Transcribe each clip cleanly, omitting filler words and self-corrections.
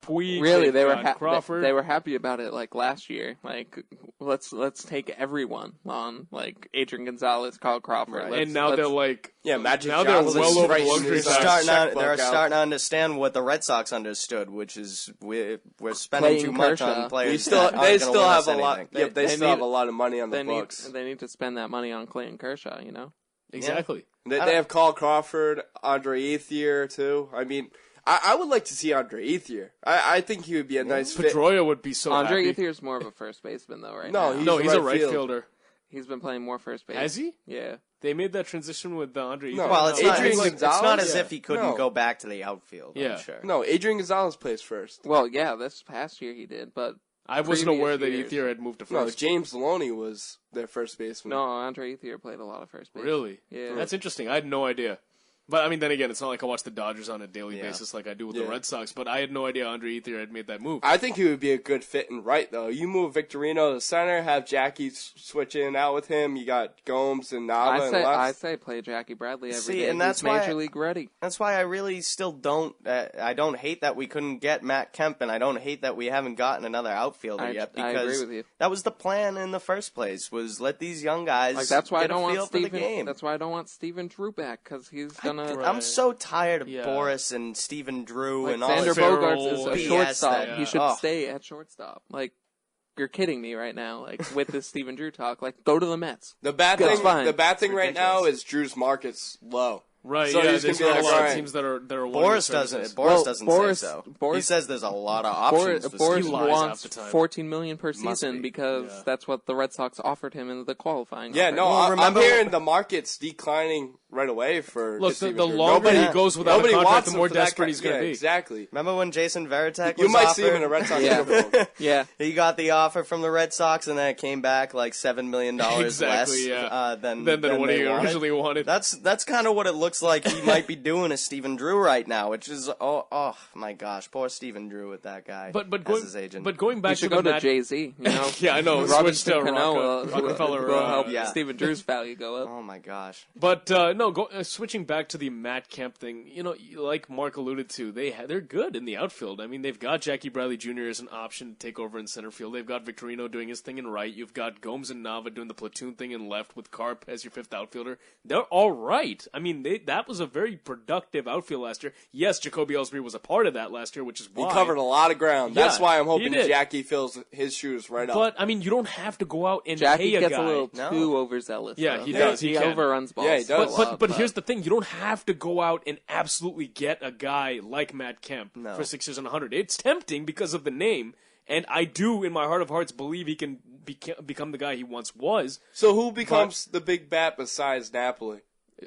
Puig. Really, they were Crawford. they were happy about it like last year. Like, let's take everyone on like Adrian Gonzalez, Carl Crawford. And now they're like, Magic now they're Johnson's well over right the luxury in tax. They're starting to understand what the Red Sox understood, which is we're spending Playing too much Kershaw. on players. They still have a lot. Anything. They still have a lot of money on the books. They need to spend that money on Clayton Kershaw. You know. Exactly. Yeah. They have Carl Crawford, Andre Ethier too. I mean, I would like to see Andre Ethier. I think he would be a nice fit. Pedroia would be so Andre happy. Ethier's more of a first baseman though, right No, now. He's a right fielder. He's been playing more first base. Has he? Yeah. They made that transition with Andre Ethier. No. Well, it's Adrian not as Gonzalez? if he couldn't No. go back to the outfield. Yeah. I'm sure. No, Adrian Gonzalez plays first. Well, yeah, this past year he did, but I wasn't aware that years. Ethier had moved to No, first. James Maloney was their first baseman. no, Andre Ethier played a lot of first base. Really? Yeah. That's interesting. I had no idea. But, I mean, then again, it's not like I watch the Dodgers on a daily Yeah. basis like I do with the Red Sox, but I had no idea Andre Ethier had made that move. I think he would be a good fit in right, though. You move Victorino to center, have Jackie switch in and out with him. You got Gomes and Nava and left. I say play Jackie Bradley every day. And that's He's major league ready. That's why I really still don't. I don't hate that we couldn't get Matt Kemp, and I don't hate that we haven't gotten another outfielder yet. Because I agree with you. That was the plan in the first place. Was let these young guys Like that's why I get don't a feel want for the Steven. game. That's why I don't want Steven Drew back because he's gonna. I'm so tired of Yeah. Boris and Stephen Drew Like and all Xander this Bogaerts is a BS shortstop. that- He should oh. stay at shortstop. Like, you're kidding me right now. Like with this Steven Drew talk. Like, go to the Mets. The bad That's thing, fine. the bad thing right ridiculous. now is Drew's market's low. Right, So yeah, he's there's gonna be not a like, lot of alright. teams that are wanting Boris his services. doesn't Boris- say so. Boris- He says there's a lot of options. to Boris Steve. lies wants half the time. $14 million per Must season be. because Yeah. that's what the Red Sox offered him in the qualifying. Yeah, offer. no, Well, I'm remember- hearing the market's declining right away for Look, Steven the Drew. longer Nobody- he goes without a nobody contract, wants the him more for that desperate he's going to yeah, be. Exactly. Remember when Jason Varitek was You might offered? see him in a Red Sox Yeah. uniform. Yeah. He got the offer from the Red Sox, and then it came back like $7 million Exactly, less yeah. than Than what they he wanted. originally wanted. That's kind of what it looks like he might be doing to Stephen Drew right now, which is oh my gosh, poor Stephen Drew with that guy But as going, his agent. but going You back should to go the to Matt, Jay-Z, you know? yeah, I know. Switch Robinson to Cano Rockefeller. will help yeah. Steven Drew's value go up. oh my gosh, But switching back to the Matt Kemp thing, like Mark alluded to, they're good in the outfield. I mean, they've got Jackie Bradley Jr. as an option to take over in center field. They've got Victorino doing his thing in right. You've got Gomes and Nava doing the platoon thing in left with Carp as your fifth outfielder. They're all right. I mean, that was a very productive outfield last year. Yes, Jacoby Ellsbury was a part of that last year, which is why He covered a lot of ground. Yeah, That's why I'm he hoping did. Jackie fills his shoes right up. But I mean, you don't have to go out and Jackie pay a gets guy. a little No. too overzealous. Yeah, though. he does. He He can. overruns balls. Yeah, he does. a lot, But here's the thing: you don't have to go out and absolutely get a guy like Matt Kemp No. for 6 years and 100. It's tempting because of the name, and I do, in my heart of hearts, believe he can become the guy he once was. So who becomes the big bat besides Napoli?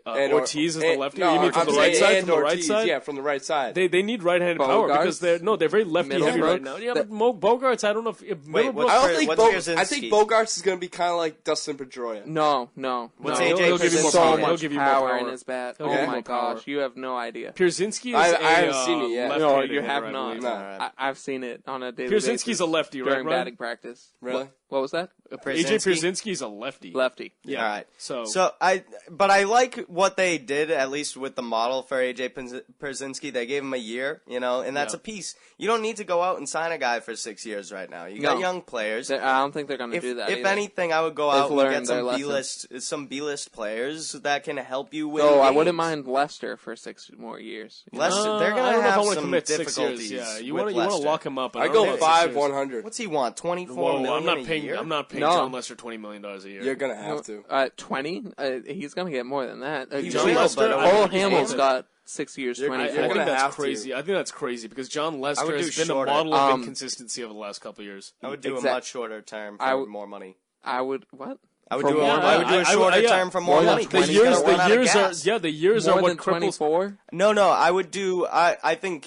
Ortiz is the lefty. No, you mean from I'm the right saying side? and From the right Ortiz, side? Yeah, from the right side. They need right-handed power Bogarts? because they're very lefty heavy right now. Yeah, but Bogarts, I don't know if Middlebrook. I don't think what's I think Pierzynski? Bogarts is going to be kind of like Dustin Pedroia. No. What's No, AJ he'll give you more Pierzynski? So power. doing? He'll much give you more power power. in his bat. He'll Oh give you my more power. gosh, you have no idea. Pierzynski is I a haven't seen it yet. No, left-handed you have hitter, I not. believe. No. I've seen it on a daily Pierzynski's basis a lefty, right, during Brian? batting practice. Really? What was that? AJ Pierzynski's a lefty. Lefty. Yeah. All right. So I like what they did, at least with the model for AJ Pierzynski. They gave him a year, and that's a piece. You don't need to go out and sign a guy for 6 years right now. You got No. young players. I don't think they're going to If do that. if either. anything, I would go They've out and learned get their some lesson. B-list players that can help you win. Oh, I games. wouldn't mind Lester for 6 more years. Lester, they're I going don't to know if I have wanna some commit 6 difficulties. years. Yeah, you want want to to lock him up. I don't go know if 5 6 years. 100. What's he want? 24 Whoa, million I'm not a paying. year? I'm not paying No. John Lester $20 million a year. You're going to have to. 20? He's going to get more than that. He John will, Lester, but I Cole think he's Hamels worth it. got 6 years, You're 20 gonna- I you're think gonna that's have to. crazy. I think that's crazy because John Lester would has do been a shorter. model of inconsistency over the last couple of years. I would do a Exact- much shorter term I for would- more money. I would, what? I would For do a more more, I would do a money. shorter Yeah. term for more More than money. The 'cause he's years, gonna run out the of years are gas. the years More are what than cripples. 24? No, I would do. I think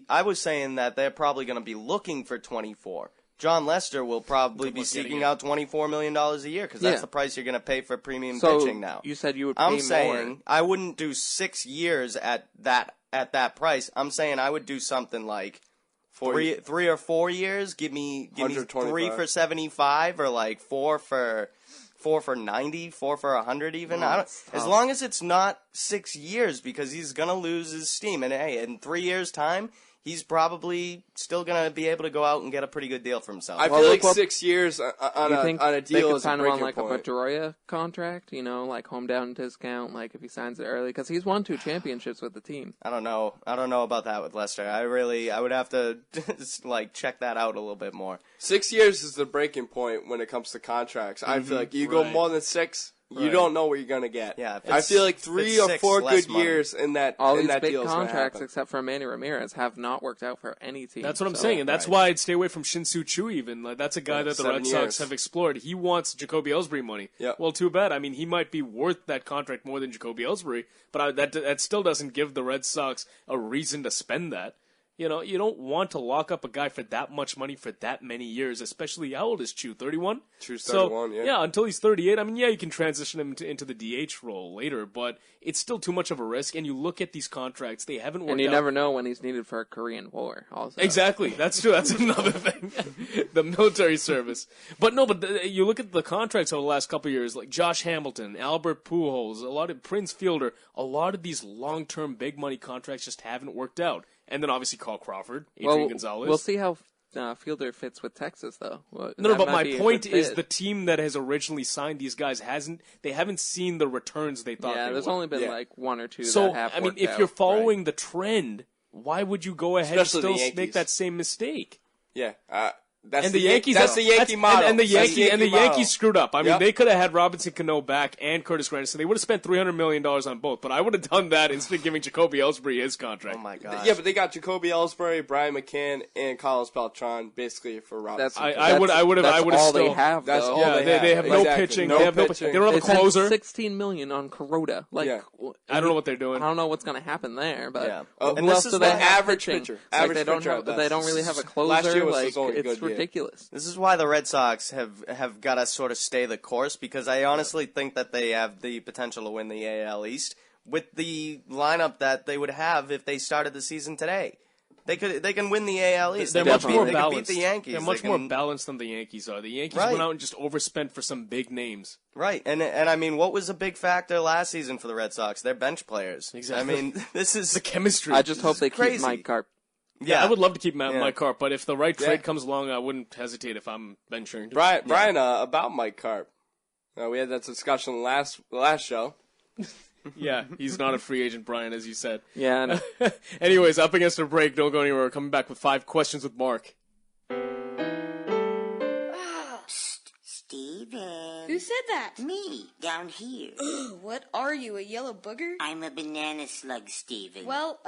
I was saying that they're probably going to be looking for 24. John Lester will probably be seeking out $24 million a year because that's Yeah. the price you're going to pay for premium So pitching now. you said you would pay I'm more. saying I wouldn't do 6 years at that price. I'm saying I would do something like 3 or 4 years. Give me 125. 3 for 75 or like 4 for 90, 4 for 100 even. Oh, I don't, that's as tough. long as it's not 6 years because he's gonna lose his steam. And hey, in 3 years' time, he's probably still going to be able to go out and get a pretty good deal for himself. I feel like 6 years on a deal is a sign him on breaking like point. a Pedroia contract, like home down discount, like if he signs it early, because he's won 2 championships with the team. I don't know about that with Lester. I would have to like check that out a little bit more. 6 years is the breaking point when it comes to contracts. I feel like you go more than 6. You don't know what you're gonna get. Yeah, I feel like 3 or 4 good years in that all in these that big deal is gonna contracts, happen. except for Manny Ramirez, have not worked out for any team. That's what I'm saying, and that's why I'd stay away from Shin-Soo Choo even. Like, that's a guy that the 7 Red years. Sox have explored. He wants Jacoby Ellsbury money. Yep. Well, too bad. I mean, he might be worth that contract more than Jacoby Ellsbury, but that still doesn't give the Red Sox a reason to spend that. You don't want to lock up a guy for that much money for that many years, especially, how old is Chu? 31? Chu's 31, yeah, until he's 38. I mean, yeah, you can transition him into the DH role later, but it's still too much of a risk, and you look at these contracts, they haven't worked out. And you never know when he's needed for a Korean War, also. Exactly, that's true, that's another thing. The military service. But you look at the contracts over the last couple of years, like Josh Hamilton, Albert Pujols, a lot of Prince Fielder, a lot of these long-term big money contracts just haven't worked out. And then obviously Carl Crawford, Adrian Gonzalez. We'll see how Fielder fits with Texas, though. No, but my point is the team that has originally signed these guys haven't seen the returns they thought they would. Yeah, there's only been like 1 or 2 so, that have I mean, worked if out, you're following the trend, why would you go ahead Especially and the still make that same mistake? Yeah. That's And the Yankees, that's the Yankee model. And the Yankee Yankees screwed up. I mean, Yep. they could have had Robinson Cano back and Curtis Granderson. They would have spent $300 million on both, but I would have done that instead of giving Jacoby Ellsbury his contract. Oh my god. Yeah, but they got Jacoby Ellsbury, Brian McCann, and Carlos Beltran basically for Robinson. I would have all still. they have, That's though. all Yeah, they have no Exactly. pitching. No They have pitching. they don't have They a closer. spent $16 million on Kuroda. Yeah. I don't know what they're doing. I don't know what's going to happen there, but Yeah. who And else this do is they why- have Average pitching? pitcher. Like, Average they don't pitcher have, at best. they don't really have a closer. Last year was like his only it's good year. ridiculous. This is why the Red Sox have got to sort of stay the course, because I honestly think that they have the potential to win the AL East with the lineup that they would have if they started the season today. They can win the AL East. They're They much could more beat- they could balanced. beat the Yankees. They're much They more can- balanced than the Yankees are. The Yankees Right. went out and just overspent for some big names. Right, and I mean, what was a big factor last season for the Red Sox? Their bench players. Exactly. I mean, this is The chemistry. I just hope they keep crazy. Mike Carp. Yeah, I would love to keep Mike Carp, but if the right trade Yeah. comes along, I wouldn't hesitate if I'm venturing. Brian, about Mike Carp. We had that discussion the last show. Yeah, he's not a free agent, Brian, as you said. Yeah, and Anyways, up against a break. Don't go anywhere. We're coming back with 5 questions with Mark. Steven. Who said that? Me, down here. What are you, a yellow booger? I'm a banana slug, Steven. Well,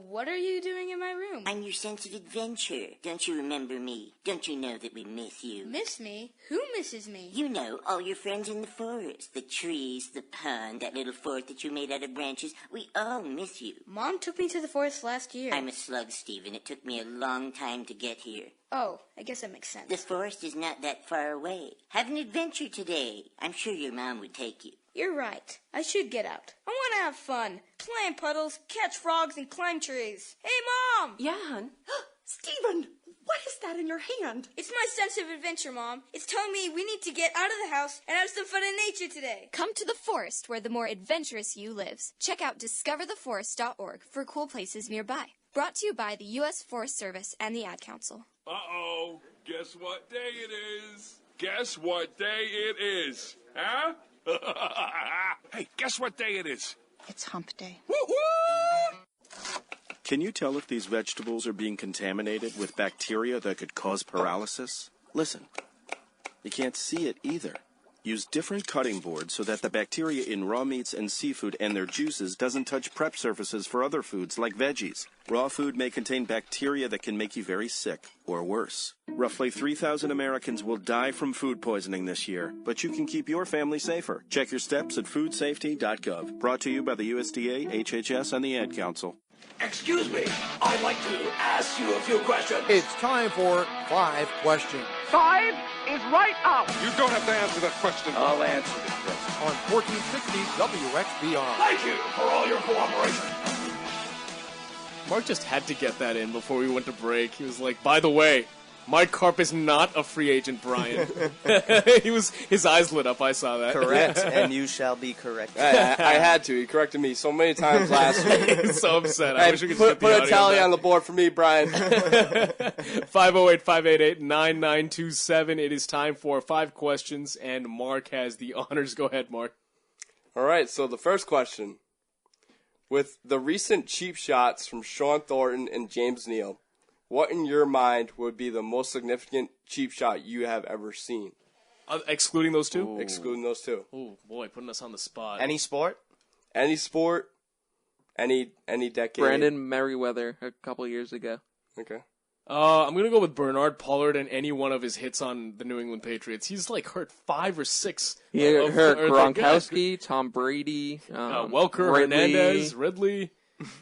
what are you doing in my room? I'm your sense of adventure. Don't you remember me? Don't you know that we miss you? Miss me? Who misses me? You know, all your friends in the forest. The trees, the pond, that little fort that you made out of branches. We all miss you. Mom took me to the forest last year. I'm a slug, Steven. It took me a long time to get here. Oh, I guess that makes sense. The forest is not that far away. Have an adventure today. I'm sure your mom would take you. You're right. I should get out. I want to have fun. Play in puddles, catch frogs, and climb trees. Hey, Mom! Yeah, hon. Steven, what is that in your hand? It's my sense of adventure, Mom. It's telling me we need to get out of the house and have some fun in nature today. Come to the forest where the more adventurous you lives. Check out discovertheforest.org for cool places nearby. Brought to you by the U.S. Forest Service and the Ad Council. Uh-oh. Guess what day it is? Guess what day it is? Huh? Hey, guess what day it is? It's hump day. Can you tell if these vegetables are being contaminated with bacteria that could cause paralysis? Listen, you can't see it either. Use different cutting boards so that the bacteria in raw meats and seafood and their juices doesn't touch prep surfaces for other foods like veggies. Raw food may contain bacteria that can make you very sick, or worse. Roughly 3,000 Americans will die from food poisoning this year, but you can keep your family safer. Check your steps at foodsafety.gov. Brought to you by the USDA, HHS, and the Ad Council. Excuse me, I'd like to ask you a few questions. It's time for 5 questions. 5 is right out. You don't have to answer that question. I'll answer the question. On 1460 WXBR. Thank you for all your cooperation. Mark just had to get that in before we went to break. He was like, by the way, Mike Karp is not a free agent, Brian. His eyes lit up. I saw that. Correct, and you shall be correcect. I had to. He corrected me so many times last week. So upset. Hey, I wish we could put a tally on the board for me, Brian. 508-588-9927. It is time for 5 questions, and Mark has the honors. Go ahead, Mark. All right, so the first question. With the recent cheap shots from Shawn Thornton and James Neal, what in your mind would be the most significant cheap shot you have ever seen? Excluding those two? Ooh. Excluding those two. Oh, boy, putting us on the spot. Any sport? Any sport, any decade. Brandon Merriweather a couple years ago. Okay. I'm going to go with Bernard Pollard and any one of his hits on the New England Patriots. He's like hurt 5 or 6. He hurt Gronkowski, Tom Brady, Welker, Ridley. Hernandez, Ridley.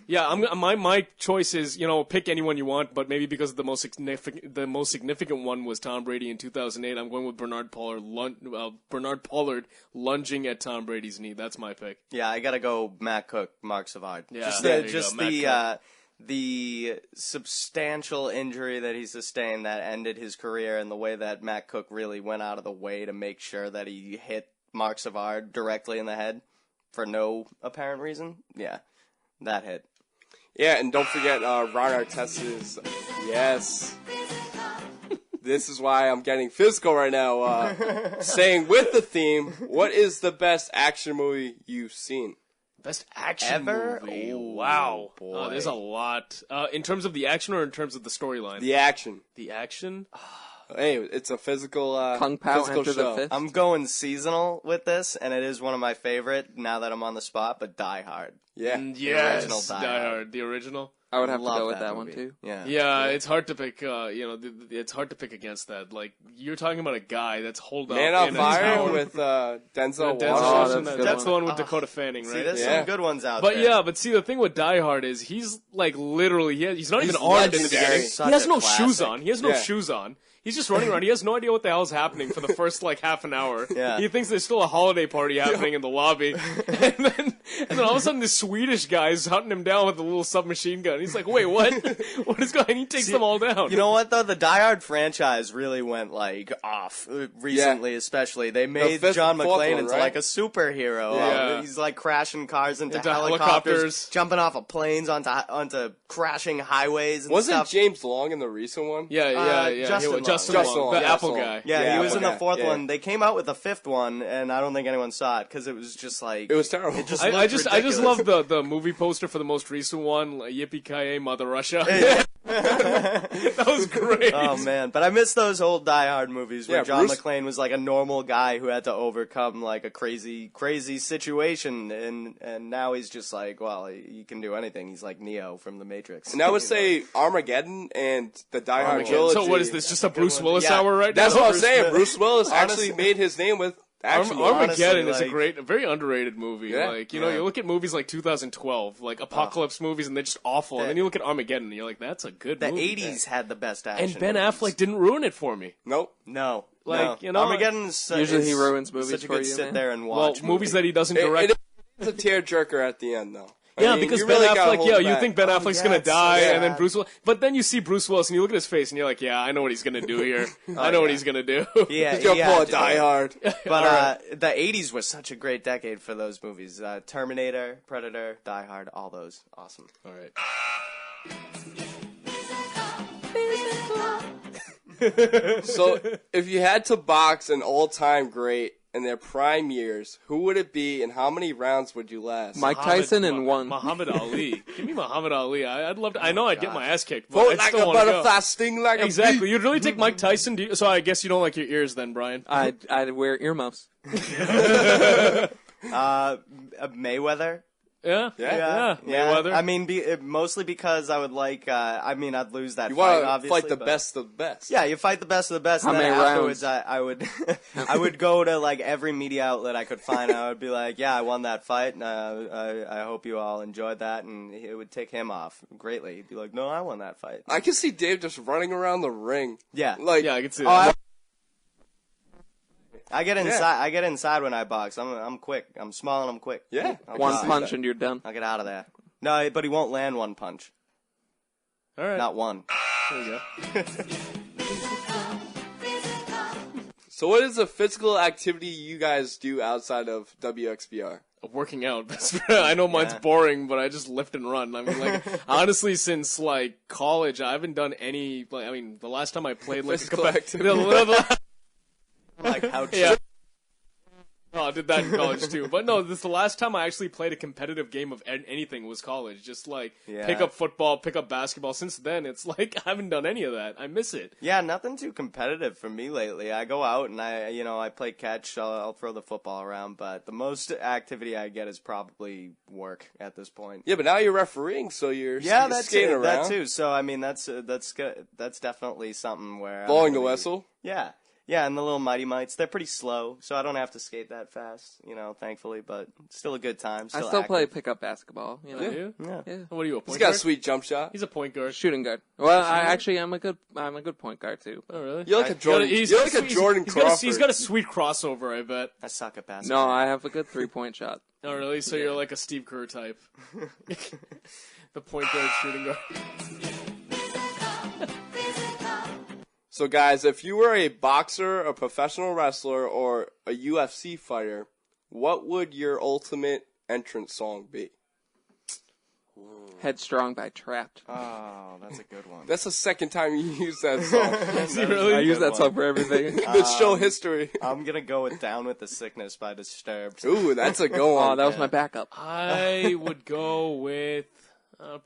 Yeah, my choice is, pick anyone you want, but maybe because the most significant one was Tom Brady in 2008, I'm going with Bernard Pollard lunging at Tom Brady's knee. That's my pick. Yeah, I gotta go Matt Cook, Mark Savard. Yeah, the substantial injury that he sustained that ended his career, and the way that Matt Cook really went out of the way to make sure that he hit Mark Savard directly in the head for no apparent reason. Yeah. That hit. Yeah, and don't forget Ron Artest's. Yes. This is why I'm getting physical right now. Staying with the theme, what is the best action movie you've seen? Best action Ever? movie? Oh, wow. boy. There's a lot. In terms of the action or in terms of the storyline? The action. The action? Hey, it's a physical, Kung Pao physical Enter show. the Fist. I'm going seasonal with this, and it is one of my favorite now that I'm on the spot, but Die Hard. Yeah. Yes, original Die Die Hard. The original? I would have to Love go with that movie. one too. Yeah. Yeah, it's hard to pick, it's hard to pick against that. Like, you're talking about a guy that's holed up Man on in a Fire tower. with Denzel Denzel Washington. Washington. That's the one with Dakota Fanning, See, right? there's Yeah. some good ones out But there. yeah, but see, the thing with Die Hard is he's like literally he's not even armed in the legendary. beginning. Such He has a no classic. shoes on. He has no Yeah. shoes on. He's just running around. He has no idea what the hell is happening for the first like half an hour. Yeah. He thinks there's still a holiday party happening in the lobby, and then all of a sudden this Swedish guy is hunting him down with a little submachine gun. He's like, "Wait, what? What is going?" And he takes them all down. You know what though? The Die Hard franchise really went like off recently, especially. They made John fourth McClane one, into right? like a superhero. Yeah. He's like crashing cars into Into helicopters, helicopters. jumping off of planes onto crashing highways and Wasn't stuff. James Long in the recent one? Yeah. Justin Long. Justin Justin Long, Long. the Justin Apple Long. guy. Yeah, he was in the okay. fourth Yeah. one. They came out with a fifth one, and I don't think anyone saw it because it was just like It was terrible. It just I looked just ridiculous. love the movie poster for the most recent one, like, Yippee Ki Mother Russia. That was great. Oh man, but I miss those old Die Hard movies where Yeah, John Bruce- McClane was like a normal guy who had to overcome like a crazy situation, and now he's just like, well, he can do anything. He's like Neo from the Matrix. And I would say Armageddon and the Die Hard Armageddon. trilogy. So what is this? Just a Bruce one. Willis Yeah. hour right That's now? what I'm Bruce saying. Willis. Bruce Willis Honestly- actually made his name with action. movies. Armageddon is Honestly, a very underrated movie. Yeah. Like, you look at movies like 2012, like apocalypse movies, and they're just awful. And then you look at Armageddon, and you're like, that's a good the movie. 80s had the best action. And Ben movies. Affleck didn't ruin it for me. Nope. No, Like, no. Armageddon's Usually he ruins movies movies such a for good you, sit man. there and Well, watch. movies that he doesn't It direct. is a tearjerker at the end, though. I Yeah, mean, because you Ben really gotta Affleck, hold you it back. think Ben Affleck's yeah, gonna it's so die, and then sad. Bruce Willis. But then you see Bruce Willis, and you look at his face, and you're like, yeah, I know what he's gonna do here. I know what he's gonna do. Yeah, He's gonna he pull had a to. Die Hard. But the 80s was such a great decade for those movies. Terminator, Predator, Die Hard, all those. Awesome. All right. So, if you had to box an all-time great in their prime years, who would it be, and how many rounds would you last? Mike Tyson in one. Muhammad Ali. Give me Muhammad Ali. I'd love to. I know I'd get my ass kicked, but Vote I'd like still a want to go. butterfly, sting like a Exactly. bee. You'd really take Mike Tyson? So I guess you don't like your ears then, Brian. I'd wear earmuffs. Mayweather. Yeah. Mayweather. I mean, mostly because I would like. I'd lose that You fight. want to Obviously, fight the but- best of the best. Yeah, you fight the best of the best, How and then many afterwards, rounds? I would, I would go to like every media outlet I could find. I would be like, "Yeah, I won that fight, and I hope you all enjoyed that." And it would tick him off greatly. He'd be like, "No, I won that fight." I can see Dave just running around the ring. Yeah, Like, Yeah, I can see Oh, that. I get inside. I get inside when I box. I'm quick. I'm small and I'm quick. Yeah. I'll One get out. punch and you're done. I'll get out of there. No, but he won't land one punch. All right. Not one. There you go. So what is a physical activity you guys do outside of WXBR? Working out. I know mine's boring, but I just lift and run. I mean, like, honestly, since, like, college, I haven't done any, like, I mean, the last time I played, like, Physical activity. Like how yeah. Oh, I did that in college, too. But no, the last time I actually played a competitive game of anything was college. Just, like, pick up football, pick up basketball. Since then, it's like, I haven't done any of that. I miss it. Yeah, nothing too competitive for me lately. I go out and I play catch. I'll throw the football around, but the most activity I get is probably work at this point. Yeah, but now you're refereeing, so you're skating around. That too. So, I mean, that's definitely something where... Blowing the whistle? Yeah. Yeah, and the little Mighty Mites, they're pretty slow, so I don't have to skate that fast, thankfully, but still a good time. I still play pickup basketball, Yeah. Yeah. What are you, a point He's guard? got a sweet jump shot. He's a point guard. Shooting guard. Well, I'm a good point guard, too. Oh, really? You're like a Jordan, Jordan Crawford. He's got a sweet crossover, I bet. I suck at basketball. No, I have a good 3-point shot. Oh, really? So you're like a Steve Kerr type. The point guard, shooting guard. So, guys, if you were a boxer, a professional wrestler, or a UFC fighter, what would your ultimate entrance song be? Headstrong by Trapped. Oh, that's a good one. That's the second time you use that song. Really? I use that song for everything. The show history. I'm going to go with Down with the Sickness by Disturbed. Ooh, that's a good one. Oh, that was my backup. I would go with...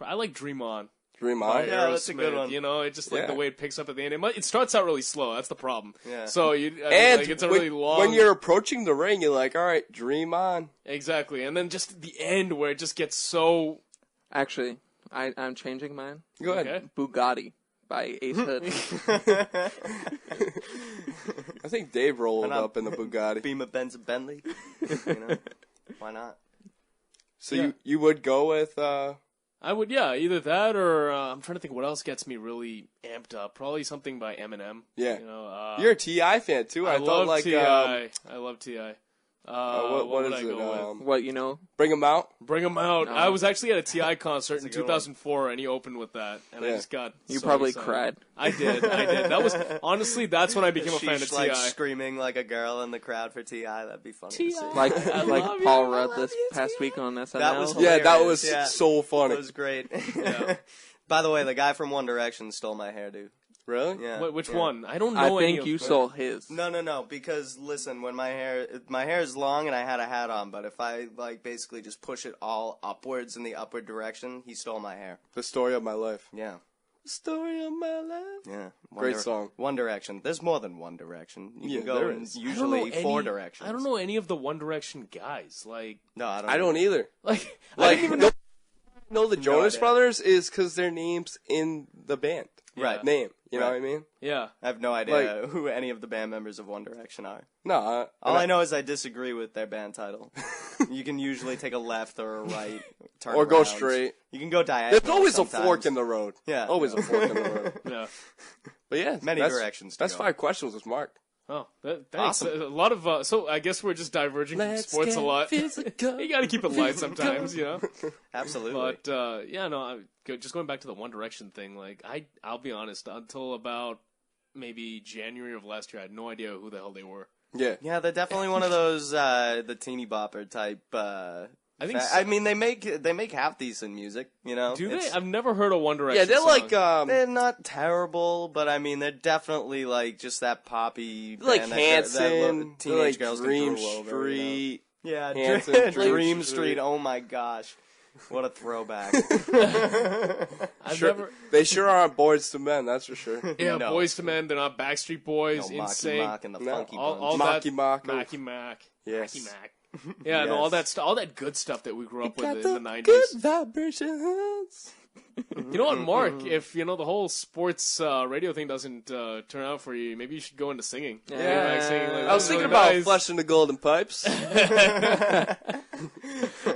I like Dream On. Dream On? Yeah, that's a good one. It just like the way it picks up at the end. It starts out really slow. That's the problem. Yeah. So it's a really long. When you're approaching the ring, you're like, all right, dream on. Exactly, and then just the end where it just gets so. Actually, I'm changing mine. Go ahead. Okay. Bugatti by Ace Hood. I think Dave rolled up in the Bugatti. Beamer Benz and Bentley. Why not? So you would go with. I would, either that or I'm trying to think what else gets me really amped up. Probably something by Eminem. Yeah. You're a T.I. fan, too. I love T.I. I love T.I. What would is I it? go with? What, Bring 'em out? Bring 'em out. No. I was actually at a T.I. concert in a good 2004, and he opened with that, and I just got You so probably excited. cried. I did. That was, honestly, that's when I became a fan of like T.I. screaming like a girl in the crowd for T.I. That'd be funny to see. Like love you, Paul I Rudd love this you, past week on SNL. That was Yeah, that hilarious. was Yeah. so funny. It was great. Yeah. By the way, the guy from One Direction stole my hairdo. Really? Yeah. Which Yeah. one? I don't know I any think of you them. stole his. No, because listen, when my hair is long and I had a hat on, but if I basically just push it all upwards in the upward direction, he stole my hair. The story of my life. Yeah. The story of my life. Yeah. Great song. One Direction. There's more than One Direction. You can go there in is. usually 4 directions. I don't know any of the One Direction guys. Like, No, I don't either. I didn't even know the Jonas idea. Brothers is because their name's in the band. Right. Name. You know Right. what I mean? Yeah. I have no idea who any of the band members of One Direction are. No. All I know is I disagree with their band title. You can usually take a left or a right, turn Or go around. straight. You can go diagonal. There's always sometimes. a fork in the road. Yeah. Always a fork in the road. Yeah. But yeah, Many that's, directions to That's go. 5 questions with Mark. Oh, thanks. Awesome. A lot of so I guess we're just diverging from sports a lot. you got to keep it light sometimes, Absolutely. But just going back to the One Direction thing, like I'll be honest, until about maybe January of last year, I had no idea who the hell they were. Yeah. Yeah, they're definitely one of those the teeny bopper type. I think. I mean, they make half decent music. Do they? I've never heard of One Direction. Yeah, they're song. like they're not terrible, but I mean, they're definitely like just that poppy. like band Hanson, that they're teenage like girls can Dream drool over, Street. Yeah, Hanson, Dream Street. Oh my gosh, what a throwback! They sure aren't Boys to Men, that's for sure. Yeah, No. Boys to Men. They're not Backstreet Boys. No, Insane. Mocky and the Funky all Bunch. that Mocky. Macky Mac. Yes. Macky Mac. Yeah, no, all that good stuff that we grew up with Got in the 90s. good vibrations. You know what, Mark? If the whole sports radio thing doesn't turn out for you, maybe you should go into singing. Yeah. Get back singing, like, I was "Those thinking are about nice." flushing the golden pipes.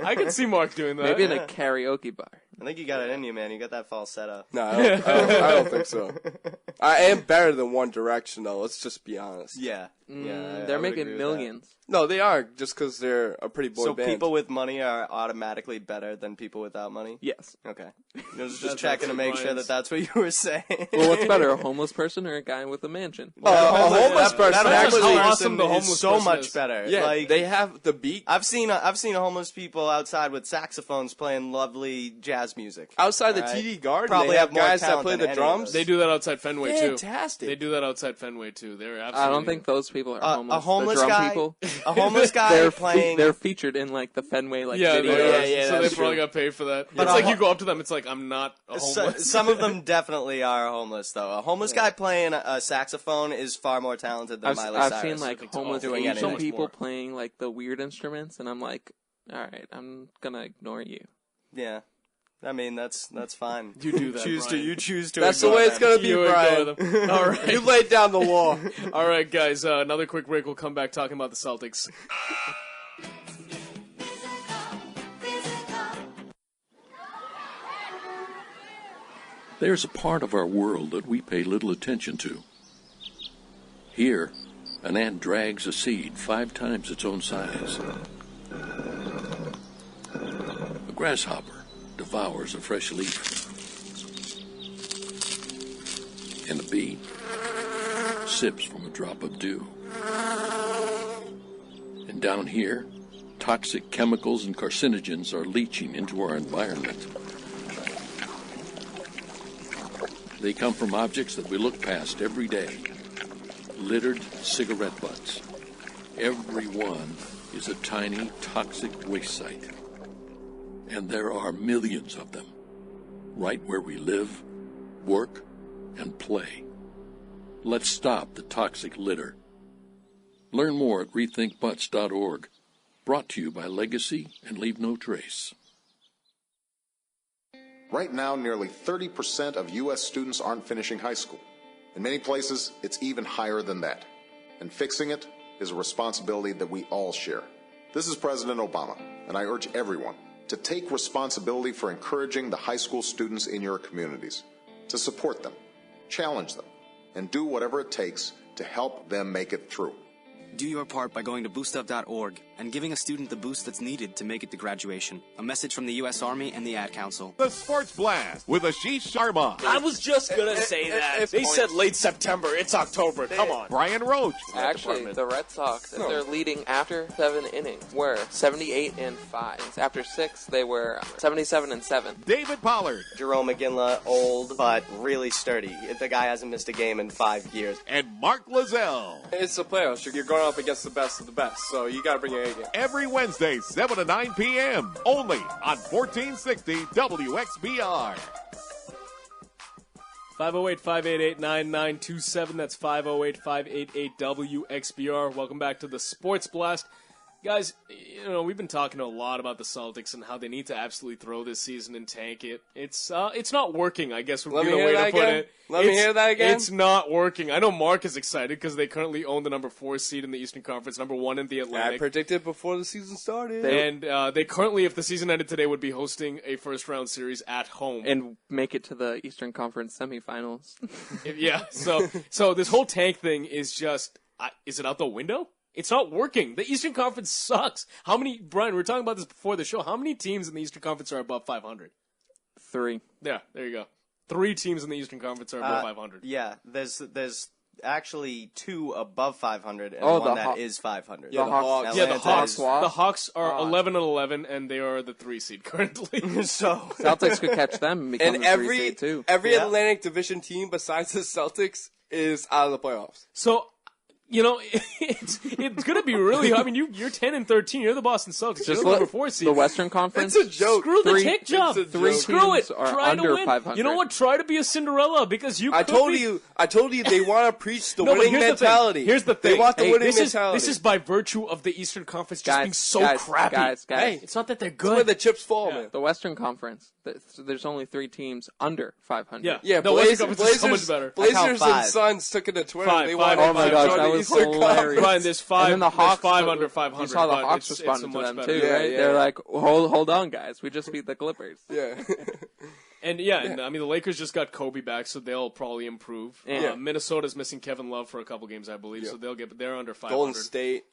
I could see Mark doing that. Maybe in a karaoke bar. I think you got it in you, man. You got that falsetto. No, I don't think so. I am better than One Direction, though. Let's just be honest. Yeah. They're making millions. No, they are, just because they're a pretty boy So band. people with money are automatically better than people without money? Yes. Okay. I was just checking to make sure that that's what you were saying. Well, what's better, a homeless person or a guy with a mansion? A homeless person is so much better. Yeah, like, they have the beat. I've seen homeless people outside with saxophones playing lovely jazz music. Outside the TD Garden, Probably they have more guys that talent play than the any drums. They do that outside Fenway too. Fantastic. They do that outside Fenway too. They're absolutely. I don't think those people are homeless. A homeless the drum guy, people. A homeless guy playing. They're featured in like the Fenway yeah, videos. So they probably got paid for that. But it's like you go up to them. It's like I'm not a homeless. Some of them definitely are homeless, though. A homeless guy playing a saxophone is far more talented than Miley Cyrus. I've seen like homeless doing Asian people playing like the weird instruments, and I'm like, all right, I'm gonna ignore you. Yeah. I mean, that's fine. You do that, You choose to. That's the way it's gonna be, Brian. All right, you laid down the law. All right, guys. Another quick break. We'll come back talking about the Celtics. There's a part of our world that we pay little attention to. Here, an ant drags a seed 5 times its own size. A grasshopper devours a fresh leaf. And a bee sips from a drop of dew. And down here, toxic chemicals and carcinogens are leaching into our environment. They come from objects that we look past every day. Littered cigarette butts. Every one is a tiny, toxic waste site. And there are millions of them, right where we live, work, and play. Let's stop the toxic litter. Learn more at rethinkbutts.org. Brought to you by Legacy and Leave No Trace. Right now, nearly 30% of U.S. students aren't finishing high school. In many places, it's even higher than that. And fixing it is a responsibility that we all share. This is President Obama, and I urge everyone to take responsibility for encouraging the high school students in your communities, to support them, challenge them, and do whatever it takes to help them make it through. Do your part by going to boostup.org and giving a student the boost that's needed to make it to graduation. A message from the U.S. Army and the Ad Council. The Sports Blast with Aashish Sharma. I was just going to say that. They said late September. It's October. Come on. Brian Roach. Actually, the Red Sox, if they're leading after 7 innings, were 78-5. After 6, they were 77-7. David Pollard. Jerome McGinley, old, but really sturdy. The guy hasn't missed a game in 5 years. And Mark Lozelle. It's the playoffs. You're going up against the best of the best, so you got to bring your A game. Every Wednesday, 7 to 9 p.m., only on 1460 WXBR. 508-588-9927. That's 508-588-WXBR. Welcome back to the Sports Blast. Guys, we've been talking a lot about the Celtics and how they need to absolutely throw this season and tank it. It's not working, I guess would be the way to put it. Let me hear that again. It's not working. I know Mark is excited because they currently own the number 4 seed in the Eastern Conference, number 1 in the Atlantic. I predicted before the season started. And they currently, if the season ended today, would be hosting a first-round series at home. And make it to the Eastern Conference semifinals. Yeah, so this whole tank thing is just, is it out the window? It's not working. The Eastern Conference sucks. Brian, we were talking about this before the show. How many teams in the Eastern Conference are above 500? 3. Yeah, there you go. 3 teams in the Eastern Conference are above 500. Yeah, there's actually 2 above 500 and one that is 500. Yeah, the Hawks. Yeah, the Hawks. The Hawks are 11-11, and they are the 3 seed currently. So Celtics could catch them and become and the 3 seed too. Every Atlantic Division team besides the Celtics is out of the playoffs. So, it's going to be really. I mean, you're 10-13. You're the Boston Celtics. You're the number 4 seed. The Western Conference. It's a joke. Screw the tank job. 3 Screw it. teams are Try under to win. 500. You know what? Try to be a Cinderella because you. I told you they want to preach the No, but winning here's mentality. Here's the thing. They want the winning this mentality. This is by virtue of the Eastern Conference just being so crappy. Guys. Hey, it's not that they're good. That's where the chips fall, man. The Western Conference. There's only 3 teams under 500. Yeah. The Western Conference is so much better. Blazers and Suns took it to Twitter. Five. They wanted Oh my gosh, to that was hilarious. Brian, there's 5. And then the Hawks, there's 5 under 500. You saw the Hawks responded to them too, right? They're like, hold on, guys. We just beat the Clippers. Yeah. And and, I mean, the Lakers just got Kobe back, so they'll probably improve. Yeah. Minnesota's missing Kevin Love for a couple games, I believe, so they're under 500. Golden State.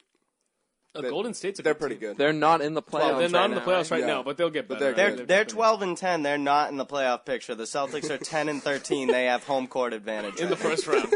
Golden State's they're pretty good. They're not in the playoffs. They're not in the playoffs right now, but they'll get better. They're 12-10. They're not in the playoff picture. The Celtics are 10-13. They have home court advantage in the first round.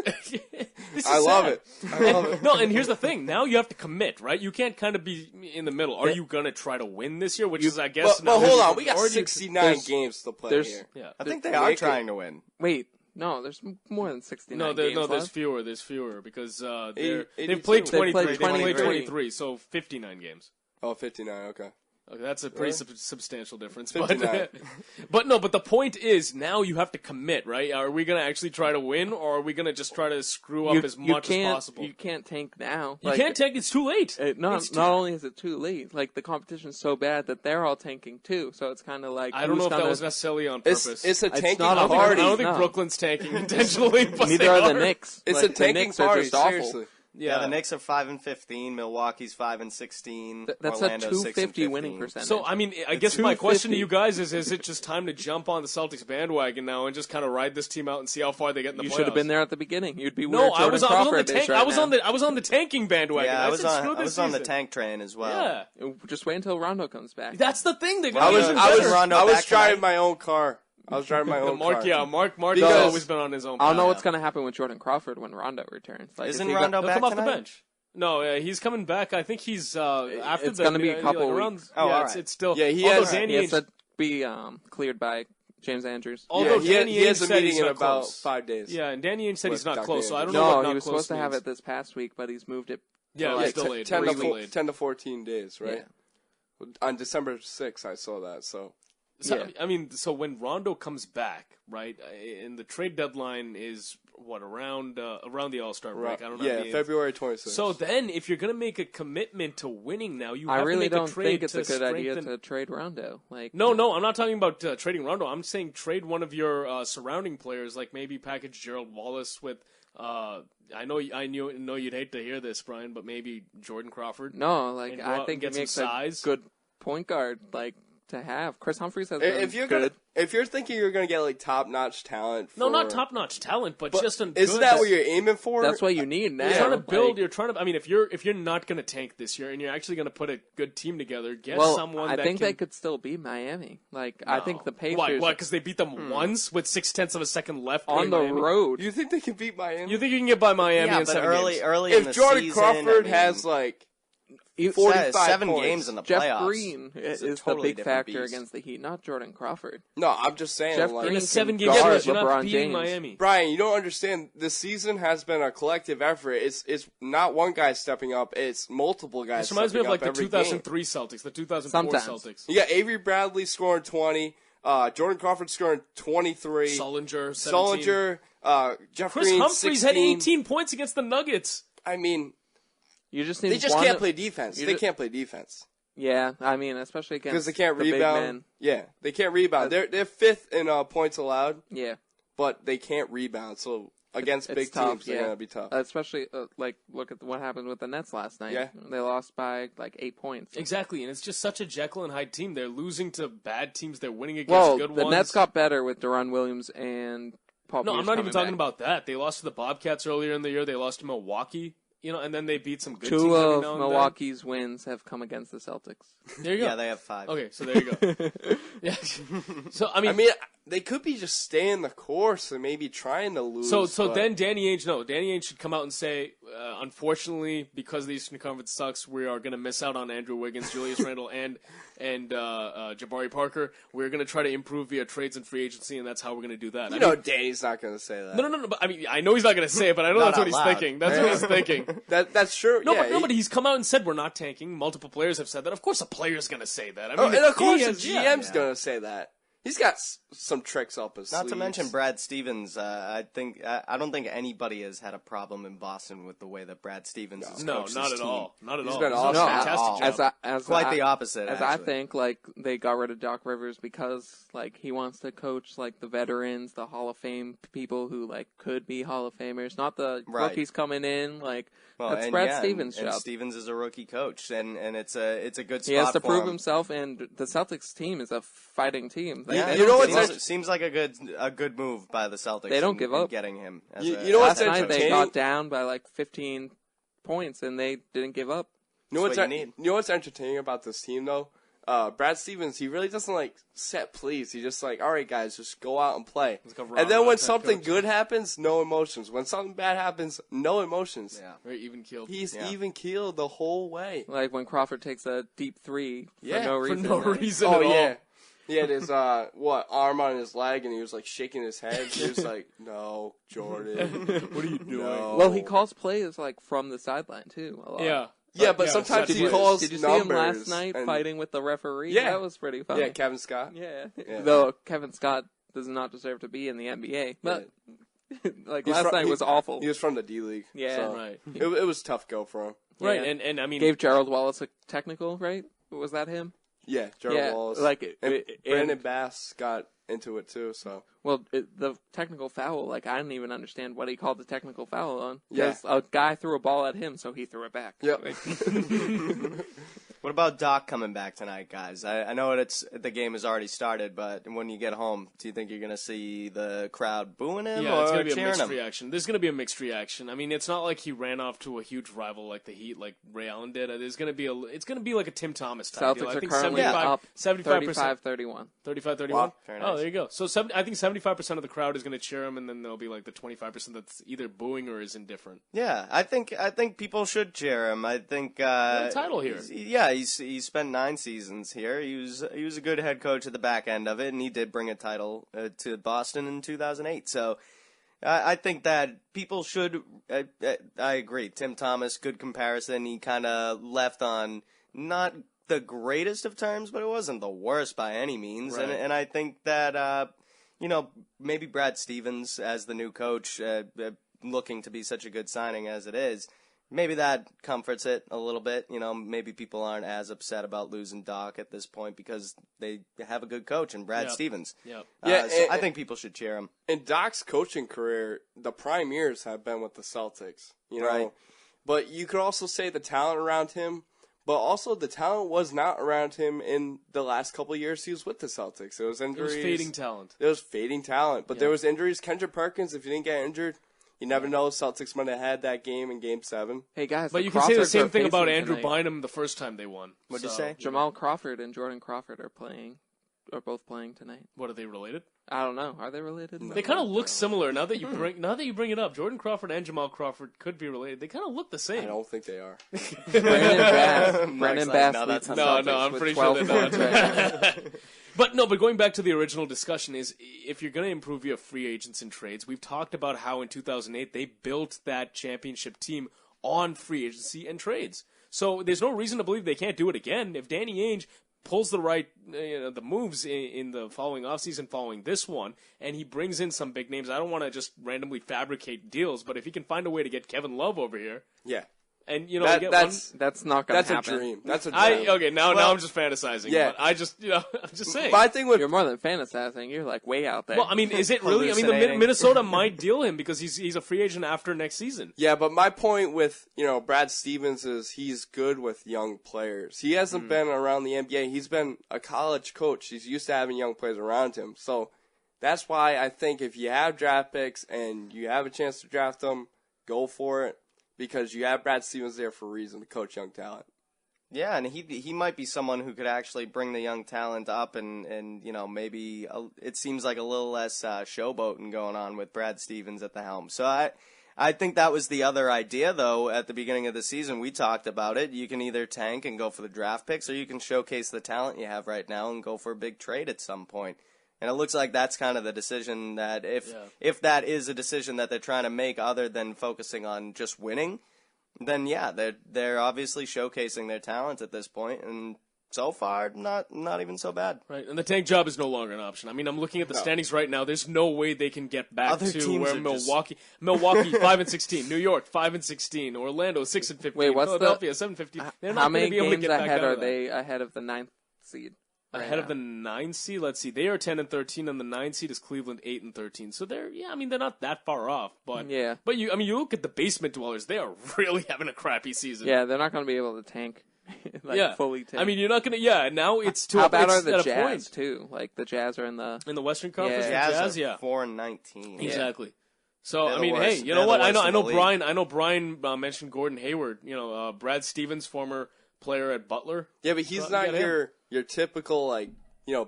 I love it. No, and here's the thing. Now you have to commit, right? You can't kind of be in the middle. Are you going to try to win this year? Which is, I guess. But hold on, we got 69 games to play here. Yeah, I think they are trying to win. Wait. No, there's more than 69 games there's left. fewer. There's fewer because they've played 23, so 59 games. Oh, 59, okay. Okay, that's a pretty substantial difference. But the point is, now you have to commit, right? Are we going to actually try to win, or are we going to just try to screw up as much as possible? You can't tank now. You can't tank, it's too late. Not only is it too late, like, the competition's so bad that they're all tanking too, so it's kind of like... I don't know if that was necessarily on purpose. It's a tanking party. I don't think Brooklyn's tanking intentionally, but neither are the Knicks. It's a tanking party, seriously. Yeah, the Knicks are 5-15. Milwaukee's 5-16. That's Orlando's a 250 winning percentage. So, I mean, I guess my question to you guys is it just time to jump on the Celtics bandwagon now and just kind of ride this team out and see how far they get in the playoffs? You should have been there at the beginning. You'd be no, I was on the tank. I was on the tanking bandwagon. Yeah, I was on the tank train as well. Yeah, just wait until Rondo comes back. That's the thing. I was driving my own car. Mark, Mark has always been on his own. I don't know what's going to happen with Jordan Crawford when Rondo returns. Like, Isn't Rondo back come off tonight? the bench? No, he's coming back. I think he's after it's going to be a couple weeks. Oh, yeah, it's still. Yeah, he has to be cleared by James Andrews. Although he has a meeting in about 5 days. Yeah, and Danny Ainge said he's not close, so I don't know what not he was close supposed to have means. it this past week, but he's moved it. Yeah, like it's delayed. 10 to 14 days, right? Yeah. On December 6th, I saw that, so... I mean, so when Rondo comes back, right, and the trade deadline is, around the All-Star break? I don't know. Yeah, February 26th. So then, if you're going to make a commitment to winning now, you have I really to make don't a trade think it's to a good strengthen... idea to trade Rondo. Like, No, I'm not talking about trading Rondo. I'm saying trade one of your surrounding players, like maybe package Gerald Wallace with... I know you'd hate to hear this, Brian, but maybe Jordan Crawford. No, like I think get it makes some size. a good point guard, like to have. Chris Humphries has if you're thinking you're gonna get like top notch talent, no, not top notch talent, but just an. Isn't that what you're aiming for? That's what you need now. You're trying to build. You're trying to. I mean, if you're not gonna tank this year and you're actually gonna put a good team together, get someone. I think they could still beat Miami. Like I think the Pacers. Why? Because they beat them once with 0.6 of a second left on the road. You think they can beat Miami? You think you can get by Miami in 7 games? Early if in the Jordan season, Crawford has like 7 points. games in the Jeff playoffs. Green is totally the big factor against the Heat, not Jordan Crawford. No, I'm just saying. Jeff like, Green in a 7-game series, you're not LeBron beating James. Miami. Brian, you don't understand. The season has been a collective effort. It's not one guy stepping up. It's multiple guys. This reminds me of like the every 2003 Celtics, the 2004 Celtics. You got Avery Bradley scoring 20. Jordan Crawford scoring 23. Sullinger, 17. Jeff Chris Green, Humphries 16. had 18 points against the Nuggets. I mean, you just need they just can't play defense. They can't play defense. Yeah, I mean, especially against because they can't the rebound. Big men. Yeah, they can't rebound. They're fifth in points allowed. Yeah, but they can't rebound. So against big teams, they're gonna be tough. Especially like look at what happened with the Nets last night. Yeah, they lost by like 8 points. Exactly, and it's just such a Jekyll and Hyde team. They're losing to bad teams. They're winning against good ones. The Nets got better with Deron Williams and Paul. No, Pierce I'm not even talking back. about that. They lost to the Bobcats earlier in the year. They lost to Milwaukee. And then they beat some good teams. Two every of now and Milwaukee's wins have come against the Celtics. There you go. Yeah, they have 5. Okay, so there you go. Yeah. So I mean, they could be just staying the course and maybe trying to lose. So then Danny Ainge should come out and say, unfortunately, because the Eastern Conference sucks, we are going to miss out on Andrew Wiggins, Julius Randle, and Jabari Parker. We're going to try to improve via trades and free agency, and that's how we're going to do that. Danny's not going to say that. No. But I mean, I know he's not going to say it, but I know that's what he's thinking. That's what he's thinking. That's true. But he's come out and said we're not tanking. Multiple players have said that. Of course, a player's going to say that. I mean, and of course, the GM's going to say that. He's got some tricks up his sleeves. Not to mention Brad Stevens. I don't think anybody has had a problem in Boston with the way that Brad Stevens has coached not his at team. all. Not at all. He's been awesome. fantastic job. Quite the opposite. As actually. I think, like they got rid of Doc Rivers because like he wants to coach like the veterans, the Hall of Fame people who like could be Hall of Famers, not the rookies coming in. Like that's Brad Stevens' job. And Stevens is a rookie coach, and it's a good spot. He has to for prove him. himself, and the Celtics team is a fighting team. You know what? Seems like a good move by the Celtics. They don't give up getting him. You know what's last night entertaining? they got down by like 15 points and they didn't give up. You know what's entertaining about this team though? Brad Stevens, he really doesn't like set plays. He just like, all right, guys, just go out and play. And then when something good happens, no emotions. When something bad happens, no emotions. Yeah, very even keeled. He's even keeled the whole way. Like when Crawford takes a deep three for no reason. For no reason at all. Yeah. He had his arm on his leg, and he was like shaking his head. He was like, "No, Jordan, what are you doing?" No. Well, he calls plays like from the sideline too. A lot. Yeah, but sometimes he calls Did you see numbers him last night fighting with the referee? Yeah, that was pretty fun. Yeah, Kevin Scott. Yeah. Though Kevin Scott does not deserve to be in the NBA, but like last night was awful. He was from the D League. Yeah, so right. It was a tough go for him. Right, and I mean, gave Gerald Wallace a technical, right? Was that him? Yeah, Gerald Wallace. Like Brandon Bass got into it too. So the technical foul, like I didn't even understand what he called the technical foul on. Yeah, a guy threw a ball at him, so he threw it back. Yep. What about Doc coming back tonight, guys? I know the game has already started, but when you get home, do you think you're going to see the crowd booing him yeah, or it's going to be a cheering mixed him? reaction. There's going to be a mixed reaction. I mean, it's not like he ran off to a huge rival like the Heat, like Ray Allen did. It's going to be like a Tim Thomas type deal. Celtics I think are currently up 75%. 35-31. 35-31? Wow, very nice. Oh, there you go. So I think 75% of the crowd is going to cheer him, and then there'll be like the 25% that's either booing or is indifferent. Yeah, I think people should cheer him. I think title here. He's spent 9 seasons here. He was a good head coach at the back end of it, and he did bring a title to Boston in 2008. So I think that people should. I agree. Tim Thomas, good comparison. He kind of left on not the greatest of terms, but it wasn't the worst by any means. Right. And I think that maybe Brad Stevens as the new coach, looking to be such a good signing as it is. Maybe that comforts it a little bit. Maybe people aren't as upset about losing Doc at this point because they have a good coach in Brad Stevens. Yep. So I think people should cheer him. In Doc's coaching career, the prime years have been with the Celtics. Right. But you could also say the talent around him, but also the talent was not around him in the last couple of years he was with the Celtics. It was injuries. It was fading talent. It was fading talent. But there was injuries. Kendrick Perkins, if you didn't get injured, you never know. Celtics might have had that game in Game 7. Hey, guys. But you can say the same thing about Andrew Bynum the first time they won. What'd you say? Jamal Crawford and Jordan Crawford are both playing tonight. What, are they related? I don't know. Are they related? No. They kind of look similar now that you bring it up. Jordan Crawford and Jamal Crawford could be related. They kind of look the same. I don't think they are. Brandon Bass. No, I'm pretty sure they're not. But going back to the original discussion is, if you're going to improve your free agents and trades, we've talked about how in 2008 they built that championship team on free agency and trades. So there's no reason to believe they can't do it again. If Danny Ainge pulls the right the moves in the following offseason following this one, and he brings in some big names, I don't want to just randomly fabricate deals, but if he can find a way to get Kevin Love over here. Yeah. And that's not going to happen. That's a dream. That's a dream. Now I'm just fantasizing. Yeah. But I'm just saying. My thing you're more than fantasizing. You're like way out there. Well, I mean, is it really? I mean, Minnesota might deal him because he's a free agent after next season. Yeah, but my point with Brad Stevens is he's good with young players. He hasn't been around the NBA. He's been a college coach. He's used to having young players around him. So that's why I think if you have draft picks and you have a chance to draft them, go for it. Because you have Brad Stevens there for a reason to coach young talent. Yeah, and he might be someone who could actually bring the young talent up and maybe it seems like a little less showboating going on with Brad Stevens at the helm. So I think that was the other idea, though, at the beginning of the season. We talked about it. You can either tank and go for the draft picks, or you can showcase the talent you have right now and go for a big trade at some point. And it looks like that's kind of the decision that if that is a decision that they're trying to make other than focusing on just winning, then they're obviously showcasing their talent at this point, and so far not even so bad. Right, and the tank job is no longer an option. I mean, I'm looking at the standings right now. There's no way they can get back to where Milwaukee 5-16, New York 5-16, Orlando 6-15, Philadelphia 7-15. They're not going to be able to get back out of that. How many games ahead are they ahead of the 9th seed? Ahead of the 9 seed, let's see. They are 10-13, and the 9 seed is Cleveland 8-13. So they're not that far off. But you look at the basement dwellers; they are really having a crappy season. Yeah, they're not going to be able to tank. fully taped. I mean, you're not gonna. Yeah, now it's too. How bad it's are the at a Jazz point. too? Like the Jazz are in the Western Conference. Yeah. The Jazz, yeah, 4-19. Exactly. So They're I mean, the worst. hey, you know They're what? the worst in the league. I know Brian mentioned Gordon Hayward. You know, Brad Stevens, former player at Butler. Yeah, but he's not your typical like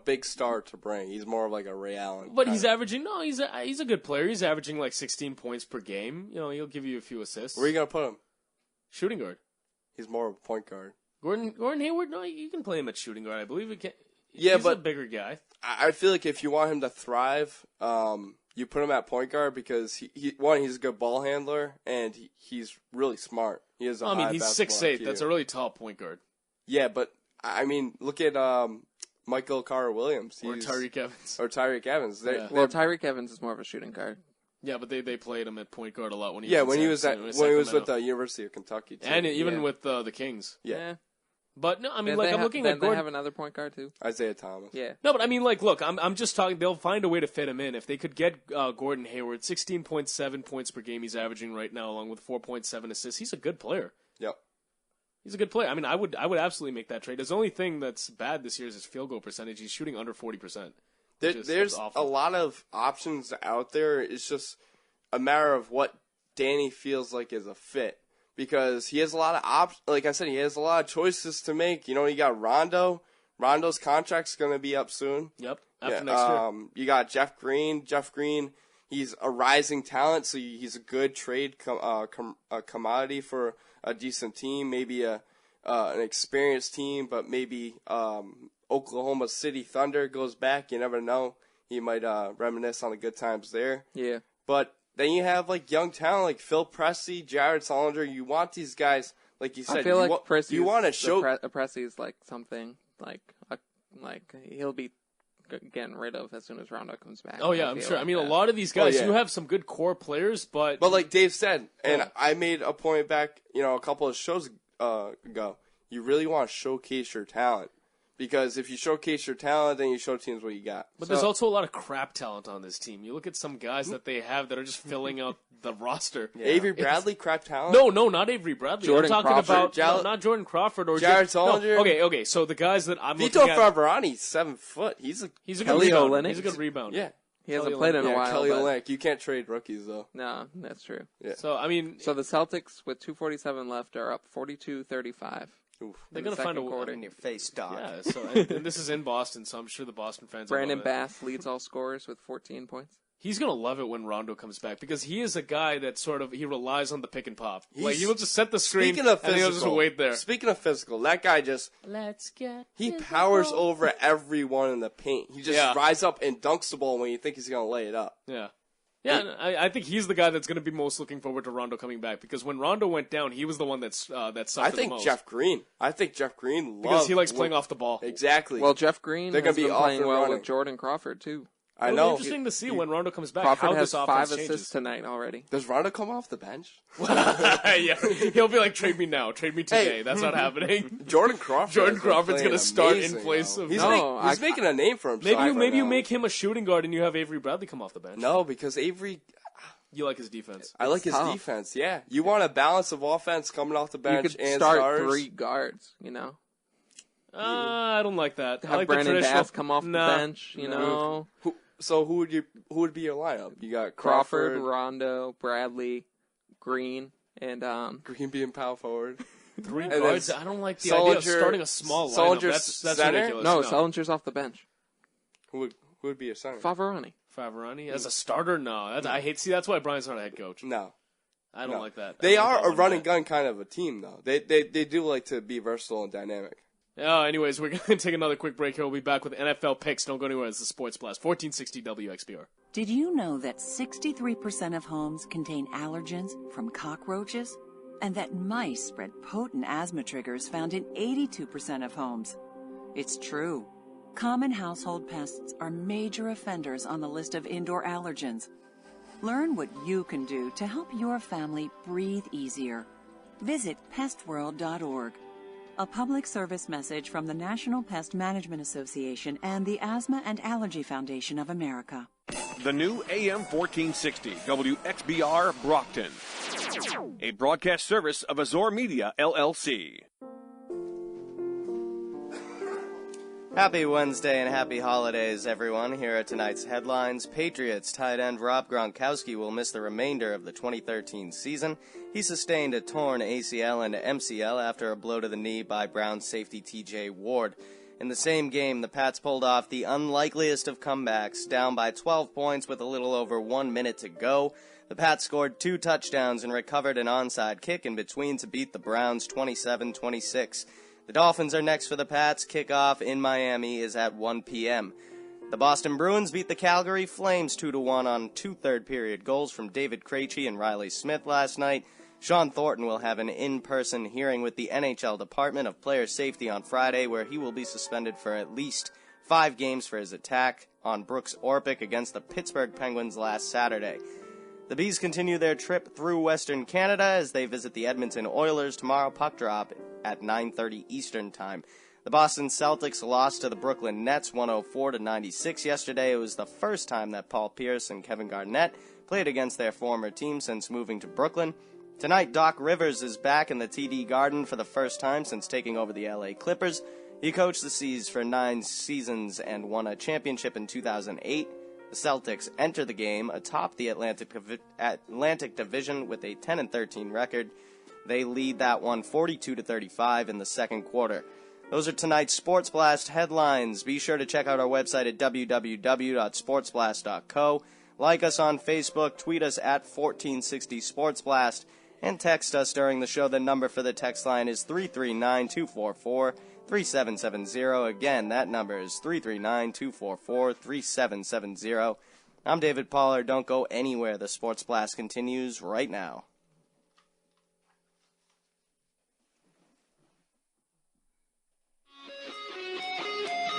big star to bring. He's more of like a Ray Allen. But he's averaging. No, he's a good player. He's averaging like 16 points per game. You know, he'll give you a few assists. Where are you gonna put him? Shooting guard. He's more of a point guard. Gordon Hayward. No, you can play him at shooting guard. I believe he can. Yeah, he's but a bigger guy. I feel like if you want him to thrive, you put him at point guard because he's a good ball handler and he's really smart. He has a he's 6'8". That's a really tall point guard. Yeah, but I mean, look at Michael Carter-Williams or Tyreek Evans. Well, Tyreek Evans is more of a shooting guard. Yeah, but they played him at point guard a lot when he when he was with the University of Kentucky too. And even with the Kings. Yeah. But no, I mean, I'm looking at Gordon. They have another point guard too. Isaiah Thomas. Yeah. No, but I mean, look, I'm just talking. They'll find a way to fit him in if they could get Gordon Hayward, 16.7 points per game he's averaging right now, along with 4.7 assists. He's a good player. Yep. He's a good player. I mean, I would absolutely make that trade. His only thing that's bad this year is his field goal percentage. He's shooting under 40%. There's a lot of options out there. It's just a matter of what Danny feels like is a fit. Because he has a lot of like I said, he has a lot of choices to make. You got Rondo. Rondo's contract's going to be up soon. Yep. After next year. You got Jeff Green. Jeff Green, he's a rising talent, so he's a good trade commodity for a decent team. Maybe an experienced team, but maybe Oklahoma City Thunder goes back. You never know. He might reminisce on the good times there. Yeah. But then you have like young talent like Phil Pressey, Jared Solinger. You want these guys, like you said. I feel like Pressey. You want to show Pressey is like something like he'll be getting rid of as soon as Rondo comes back. Oh yeah, I'm sure. I mean, a lot of these guys, you have some good core players, but like Dave said, and I made a point back, a couple of shows ago. You really want to showcase your talent. Because if you showcase your talent, then you show teams what you got. But there's also a lot of crap talent on this team. You look at some guys that they have that are just filling out the roster. Yeah. Avery Bradley, crap talent? No, not Avery Bradley. Jordan I'm talking Crawford. about not Jordan Crawford or Jared Solinger. Okay. So the guys that I'm Vito looking at, Favarani's 7 foot. He's a good Kelly rebounder. Olynyk. He's a good rebounder. Yeah. He hasn't played in a while. Kelly Olynyk. You can't trade rookies though. No, that's true. Yeah. So I mean, the Celtics with 2:47 left are up 42-35. They're going to find a quarter in your face, Doc. Yeah, so and this is in Boston, so I'm sure the Boston fans Brandon will love Bass leads all scorers with 14 points. He's going to love it when Rondo comes back because he is a guy that he relies on the pick and pop. Like, he'll just set the screen and he'll just wait there. Speaking of physical, that guy he powers over everyone in the paint. He just rises up and dunks the ball when you think he's going to lay it up. Yeah. Yeah, and I think he's the guy that's going to be most looking forward to Rondo coming back because when Rondo went down, he was the one that suffered the most. I think Jeff Green because he likes playing off the ball. Exactly. Well, Jeff Green has been playing well with Jordan Crawford too. I know. It'll be interesting to see when Rondo comes back Crawford how has this offense 5 changes. assists tonight already. Does Rondo come off the bench? Yeah, he'll be like, trade me now, trade me today. That's not happening. Jordan Crawford's going to start in place of. He's making a name for himself. Maybe you make him a shooting guard and you have Avery Bradley come off the bench. No, because Avery. You like his defense. I like his defense. Yeah, you want a balance of offense coming off the bench. You could and start stars. 3 guards. I don't like that. Have I like Brandon the traditional... Bass come off the bench. So who would be your lineup? You got Crawford, Rondo, Bradley, Green, and Green being power forward. 3 guards. I don't like the idea of starting a small lineup. That's ridiculous. No, Solinger's off the bench. Who would be your center? Favarani as a starter? No, I hate. See, that's why Brian's not a head coach. No, I don't like that. They are a run and gun kind of a team, though. They do like to be versatile and dynamic. Anyways, we're going to take another quick break here. We'll be back with NFL picks. Don't go anywhere. It's the Sports Blast, 1460 WXBR. Did you know that 63% of homes contain allergens from cockroaches? And that mice spread potent asthma triggers found in 82% of homes? It's true. Common household pests are major offenders on the list of indoor allergens. Learn what you can do to help your family breathe easier. Visit pestworld.org. A public service message from the National Pest Management Association and the Asthma and Allergy Foundation of America. The new AM 1460 WXBR Brockton, a broadcast service of Azor Media, LLC. Happy Wednesday and happy holidays, everyone. Here are tonight's headlines. Patriots tight end Rob Gronkowski will miss the remainder of the 2013 season. He sustained a torn ACL and MCL after a blow to the knee by Browns safety TJ Ward. In the same game, the Pats pulled off the unlikeliest of comebacks, down by 12 points with a little over 1 minute to go. The Pats scored 2 touchdowns and recovered an onside kick in between to beat the Browns 27-26. The Dolphins are next for the Pats. Kickoff in Miami is at 1 p.m. The Boston Bruins beat the Calgary Flames 2-1 on 2 third-period goals from David Krejci and Riley Smith last night. Shawn Thornton will have an in-person hearing with the NHL Department of Player Safety on Friday, where he will be suspended for at least 5 games for his attack on Brooks Orpik against the Pittsburgh Penguins last Saturday. The Bees continue their trip through Western Canada as they visit the Edmonton Oilers tomorrow, puck drop at 9:30 Eastern Time. The Boston Celtics lost to the Brooklyn Nets 104-96 yesterday. It was the first time that Paul Pierce and Kevin Garnett played against their former team since moving to Brooklyn. Tonight, Doc Rivers is back in the TD Garden for the first time since taking over the LA Clippers. He coached the C's for 9 seasons and won a championship in 2008. The Celtics enter the game atop the Atlantic Division with a 10-13 record. They lead that one 42-35 in the second quarter. Those are tonight's Sports Blast headlines. Be sure to check out our website at www.sportsblast.co. Like us on Facebook, tweet us at 1460 Sports Blast, and text us during the show. The number for the text line is 339-244-3770. Again, that number is 339-244-3770. I'm David Pollard. Don't go anywhere. The Sports Blast continues right now.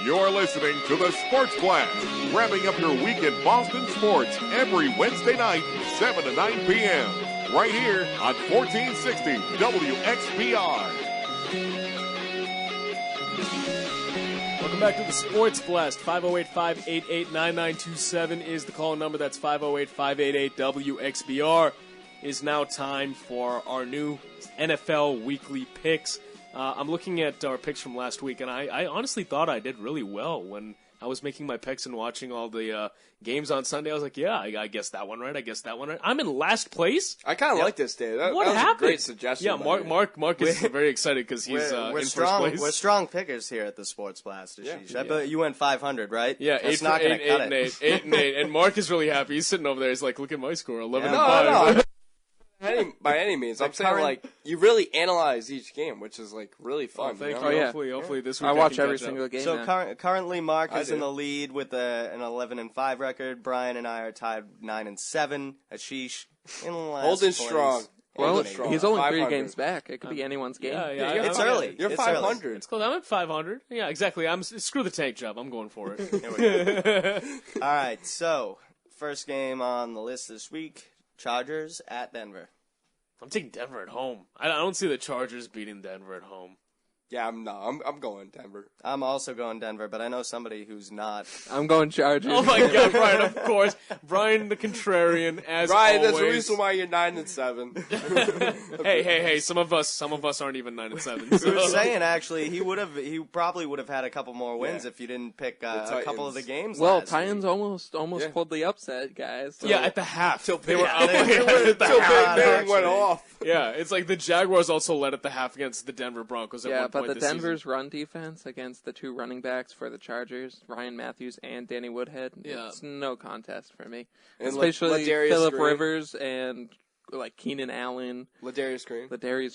You're listening to the Sports Blast, wrapping up your week in Boston sports every Wednesday night, 7 to 9 p.m. right here on 1460 WXBR. Welcome back to the Sports Blast. 508-588-9927 is the call number. That's 508-588-WXBR. It is now time for our new NFL weekly picks. I'm looking at our picks from last week, and I honestly thought I did really well when I was making my picks and watching all the games on Sunday. I was like, yeah, I guessed that one right. I guessed that one right. I'm in last place. I kind of like this, Dave. That what was happened? A great suggestion. Yeah, Mark is very excited because he's in first place. We're strong pickers here at the Sports Blast, Aashish. I bet you went 500, right? Yeah, That's not going to cut it. 8 and 8. And Mark is really happy. He's sitting over there. He's like, look at my score, 11 and 5. No. By any means. I'm saying, like, you really analyze each game, which is, like, really fun. Oh, thank you. Yeah. Hopefully this week I watch every single game. So currently Mark is in the lead with an 11-5 record. Brian and I are tied 9-7. Ashish in last Holding place. strong. Well, strong. he's only 3 500. games back. It could be anyone's game. Yeah, It's early. You're It's 500. early. It's close. I'm at 500. Yeah, exactly. Screw the tank job. I'm going for it. Here we go. All right, so first game on the list this week, Chargers at Denver. I'm taking Denver at home. I don't see the Chargers beating Denver at home. Yeah, I'm going Denver. I'm also going Denver, but I know somebody who's not. I'm going Chargers. Oh my God, Brian! Of course, Brian the contrarian, as Brian, always. there's a reason why you're 9-7. Hey! Some of us aren't even 9-7. So. We were saying actually, he probably would have had a couple more wins if you didn't pick a couple of the games. Well, Titans almost pulled the upset, guys. So. Yeah, at the half. They were up. Until Bateman went off. Yeah, it's like the Jaguars also led at the half against the Denver Broncos. At one point but the Denver's season. run defense against the 2 running backs for the Chargers, Ryan Matthews and Danny Woodhead, it's no contest for me. And especially Ladarius Phillip Green. Rivers and like Keenan Allen, Ladarius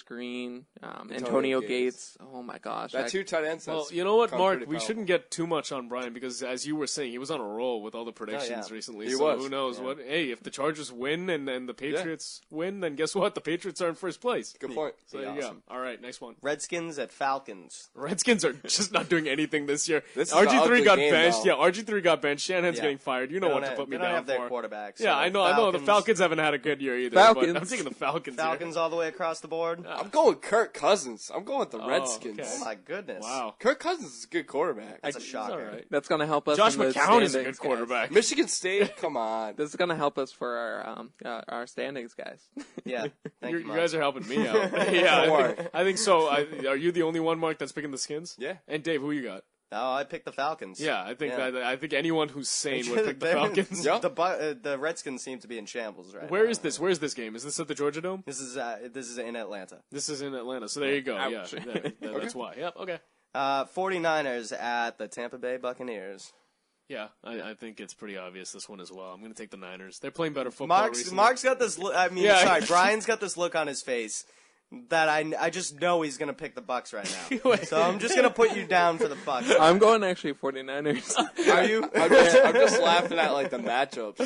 Green, Antonio Gates. Oh my gosh, that 2 tight ends. Well, you know what, Mark? We shouldn't get too much on Brian because, as you were saying, he was on a roll with all the predictions recently. He so was. Who knows what? Hey, if the Chargers win and the Patriots win, then guess what? The Patriots are in first place. Good point. So there you go. All right, nice one. Redskins at Falcons. Redskins are just not doing anything this year. This is RG3 got benched. Though. Yeah, RG3 got benched. Shanahan's getting fired. You know what to put me down for. They don't have their quarterbacks. Yeah, I know. The Falcons haven't had a good year either. Falcons. But I'm taking the Falcons. Falcons all the way across the board. I'm going Kirk Cousins. I'm going with the Redskins. Okay. Oh my goodness! Wow, Kirk Cousins is a good quarterback. That's a shocker. All right. That's going to help us. Josh in the McCown is a standings, good quarterback. Michigan State, come on. This is going to help us for our standings, guys. Yeah, you guys are helping me out. Yeah, I think so. Are you the only one, Mark, that's picking the Skins? Yeah. And Dave, who you got? Oh, I picked the Falcons. Yeah, I think anyone who's sane would pick the Falcons. The Redskins seem to be in shambles right now. Where is this? Where's this game? Is this at the Georgia Dome? This is in Atlanta. This is in Atlanta. So there you go. Ouch. Yeah, that's why. Yep. Okay. 49ers at the Tampa Bay Buccaneers. Yeah, I think it's pretty obvious this one as well. I'm going to take the Niners. They're playing better football recently. Mark's got this. Brian's got this look on his face that I just know he's going to pick the Bucs right now. So I'm just going to put you down for the Bucs. I'm going actually 49ers. Are you? I'm just laughing at like the matchups.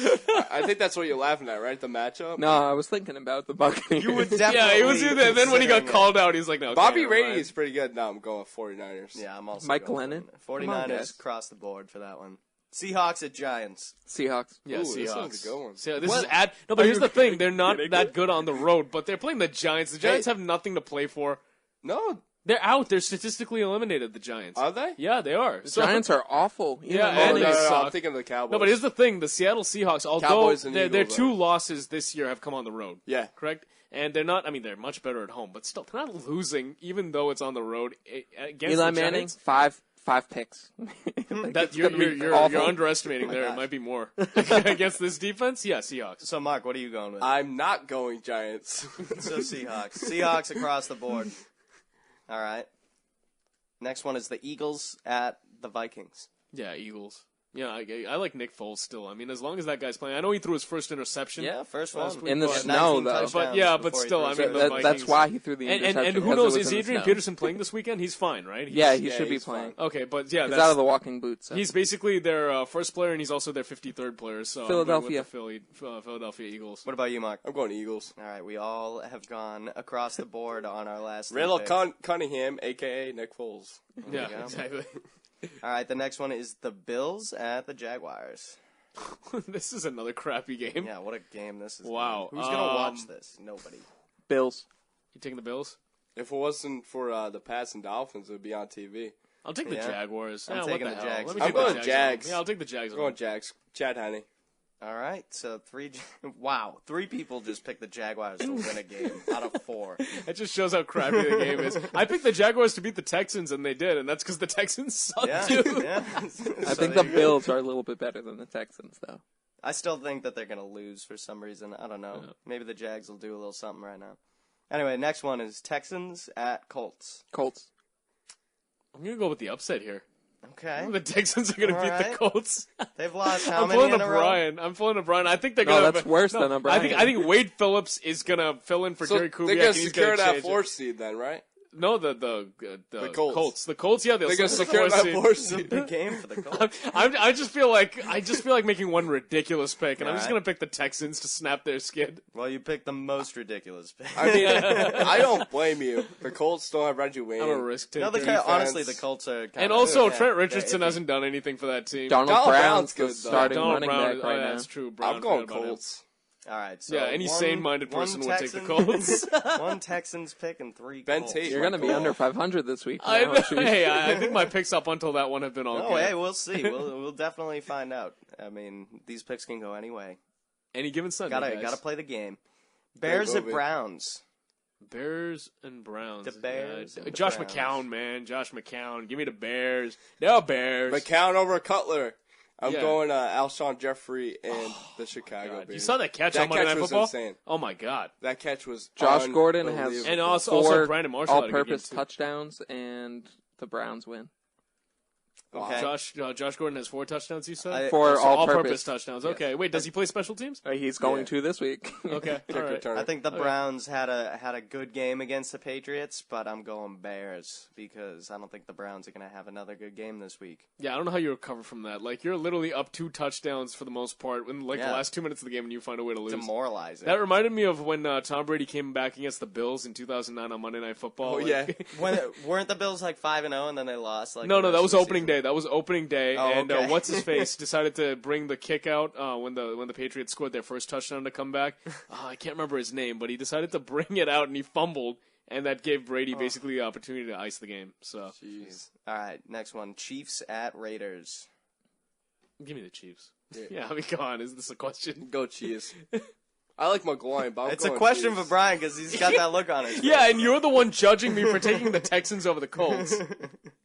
I think that's what you're laughing at, right? The matchup? No, I was thinking about the Buccaneers. You would definitely. Yeah, he was doing that. Then when he got called out, he's like, no. Bobby Rady is pretty good. No, I'm going 49ers. Yeah, I'm also Mike going Glennon. 49ers across the board for that one. Seahawks at Giants. Seahawks. Yeah, Ooh, Seahawks. This one's a good one. So this is No, but here's the thing: they're not that good on the road, but they're playing the Giants. The Giants have nothing to play for. No, they're out. They're statistically eliminated. The Giants. Are they? Yeah, they are. The Giants are awful. I'm thinking of the Cowboys. No, but here's the thing: the Seattle Seahawks, although Cowboys and their Eagles, 2 losses this year have come on the road. Yeah, correct. And they're not. I mean, they're much better at home, but still, they're not losing, even though it's on the road against Eli the Manning, Giants. five picks. You're underestimating there. It might be more against this defense. Yeah, Seahawks. So, Mark, what are you going with? I'm not going Giants. So Seahawks. Seahawks across the board. All right. Next one is the Eagles at the Vikings. Yeah, Eagles. Yeah, I like Nick Foles still. I mean, as long as that guy's playing. I know he threw his first interception. Yeah, first one. In the snow, though. But still, I mean, the Vikings. That's why he threw the interception. And who knows, is Adrian Peterson playing this weekend? He's fine, right? He should be playing. Okay, but yeah. He's out of the walking boots. So. He's basically their first player, and he's also their 53rd player. So Philadelphia. Philadelphia Eagles. What about you, Mark? I'm going Eagles. All right, we all have gone across the board on our last Randall Cunningham, a.k.a. Nick Foles. Yeah, exactly. All right, the next one is the Bills at the Jaguars. This is another crappy game. Yeah, what a game this is. Wow. Who's going to watch this? Nobody. Bills. You taking the Bills? If it wasn't for the Pats and Dolphins, it would be on TV. I'll take the Jaguars. I'm taking the Jags. I'm going Jags. Yeah, I'll take the Jags. I'm going Jags. Chad Henne. All right, so 3 people just picked the Jaguars to win a game out of 4. That just shows how crappy the game is. I picked the Jaguars to beat the Texans, and they did, and that's because the Texans suck, too. Yeah. I think the Bills are a little bit better than the Texans, though. I still think that they're going to lose for some reason. I don't know. Yeah. Maybe the Jags will do a little something right now. Anyway, next one is Texans at Colts. Colts. I'm going to go with the upset here. Okay. The Texans are going to beat the Colts. They've lost how many in a row? I'm pulling a Brian. I think they're going to... No, that's worse than a Brian. I think Wade Phillips is going to fill in for Jerry Kubiak. They're going to secure that 4th seed then, right? No, the Colts. The Colts, yeah, they're going to secure that 4th seed. It's a big game for the Colts. I just feel like making one ridiculous pick, and I'm just going to pick the Texans to snap their skid. Well, you picked the most ridiculous pick. I mean, I don't blame you. The Colts still have Reggie Wayne. I'm a risk taker. No, honestly, the Colts are kind and also, Trent Richardson hasn't done anything for that team. Donald Brown's good, starting running back right now. That's true. I'm going Colts. All right. So yeah, any sane-minded person would take the Colts. 1 Texans pick and 3 Ben Colts. Tate. You're going to be under 500 this week. I think my picks up until that one have been all good. Oh, hey, we'll see. We'll definitely find out. I mean, these picks can go anyway. Any given Sunday, Gotta play the game. Bears at Browns. Bears and Browns. The Bears. Josh McCown, man. Josh McCown. Give me the Bears. No Bears. McCown over Cutler. I'm going Alshon Jeffrey and the Chicago Bears. You saw that catch on Monday Night Football? Insane. Oh my God, that catch was Josh Gordon has and also Brandon Marshall all-purpose touchdowns, and the Browns win. Okay. Josh Gordon has 4 touchdowns, you said? 4 all-purpose touchdowns. Yes. Okay, wait, does he play special teams? He's going to this week. Okay, all right. I think the Browns had a good game against the Patriots, but I'm going Bears because I don't think the Browns are going to have another good game this week. Yeah, I don't know how you recover from that. Like, you're literally up 2 touchdowns for the most part in the last 2 minutes of the game, and you find a way to lose. Demoralizing. That reminded me of when Tom Brady came back against the Bills in 2009 on Monday Night Football. Oh, yeah. Weren't the Bills like 5-0 and then they lost? No, that was opening day. That was opening day. Oh, okay. What's his face decided to bring the kick out when the Patriots scored their first touchdown to come back. I can't remember his name, but he decided to bring it out and he fumbled, and that gave Brady basically the opportunity to ice the game. So, jeez. All right, next one: Chiefs at Raiders. Give me the Chiefs. Yeah, I mean, come on, is this a question? Go Chiefs. I like McGloin, but it's a question for Brian because he's got that look on his face. Yeah, and you're the one judging me for taking the Texans over the Colts.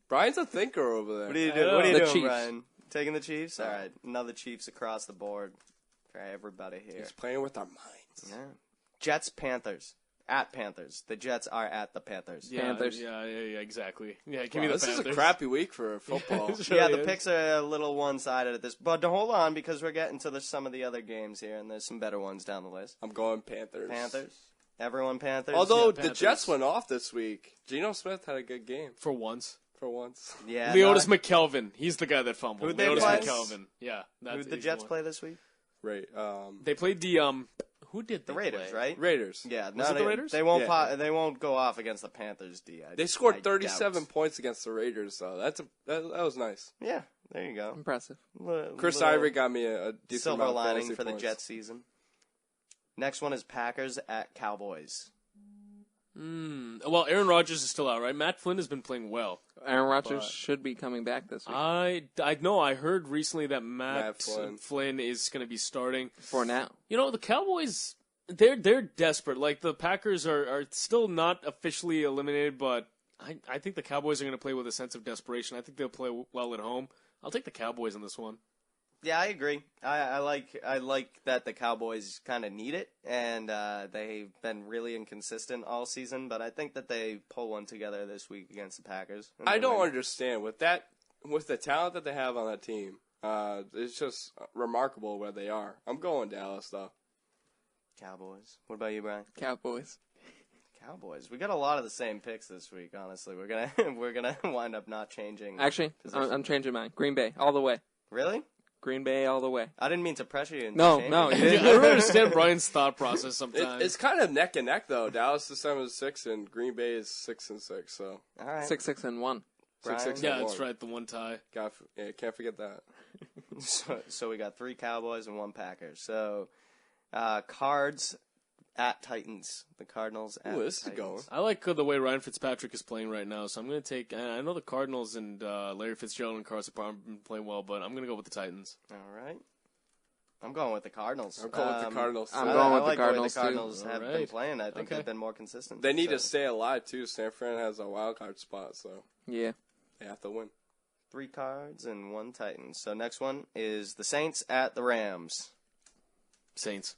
Brian's a thinker over there. What are you doing? The Chiefs. Brian? Taking the Chiefs? All right. Another Chiefs across the board for everybody here. He's playing with our minds. Yeah. Jets, Panthers. At Panthers. The Jets are at the Panthers. Yeah, Panthers. Yeah, exactly. Yeah, give me the This Panthers. is a crappy week for football. Yeah, the picks are a little one-sided at this. But hold on, because we're getting to some of the other games here, and there's some better ones down the list. I'm going Panthers. Panthers. Everyone Panthers. Although Yeah, the Jets went off this week. Geno Smith had a good game. For once. Yeah. Leotis McKelvin. He's the guy that fumbled. Who'd they Leotis play? McKelvin. Yeah. Who'd the Jets play this week? Right. They played the who did they The Raiders, play? right? Raiders. Yeah. Was it the Raiders? They won't. They won't go off against the Panthers. They scored I 37 doubt. points against the Raiders, though. That was nice. Yeah. There you go. Impressive. Chris Ivory got me a decent silver amount of lining fantasy for the points. Jets season. Next one is Packers at Cowboys. Well, Aaron Rodgers is still out, right? Matt Flynn has been playing well. Aaron Rodgers should be coming back this week. I know. I heard recently that Matt Flynn. Flynn is going to be starting For now. You know, the Cowboys, they're desperate. Like, the Packers are still not officially eliminated, but I think the Cowboys are going to play with a sense of desperation. I think they'll play well at home. I'll take the Cowboys in this one. Yeah, I agree. I like that the Cowboys kind of need it, and they've been really inconsistent all season. But I think that they pull one together this week against the Packers. I don't understand with the talent that they have on that team. It's just remarkable where they are. I'm going Dallas though. Cowboys. What about you, Brian? Cowboys. Cowboys. We got a lot of the same picks this week. Honestly, we're gonna wind up not changing. Actually, I'm changing mine. Green Bay all the way. Really? Green Bay all the way. I didn't mean to pressure you. No. I don't understand Brian's thought process sometimes. It's kind of neck and neck though. Dallas is 7-6 and Green Bay is 6-6. So all right, 6-6-1. 6-6. Yeah, that's right. The one tie. Can't forget that. so we got 3 Cowboys and 1 Packers. So Cards at Titans. The Cardinals at this Titans. is going. I like the way Ryan Fitzpatrick is playing right now, so I'm going to take. I know the Cardinals and Larry Fitzgerald and Carson Palmer have been playing well, but I'm going to go with the Titans. All right. I'm going with the Cardinals. I'm going with the Cardinals. I'm going with I like the Cardinals, the way the Cardinals too. have All been right. playing. I think Okay. they've been more consistent. They need to stay alive too. San Fran has a wild card spot, so Yeah. they have to win. 3 Cards and 1 Titans. So next one is the Saints at the Rams. Saints.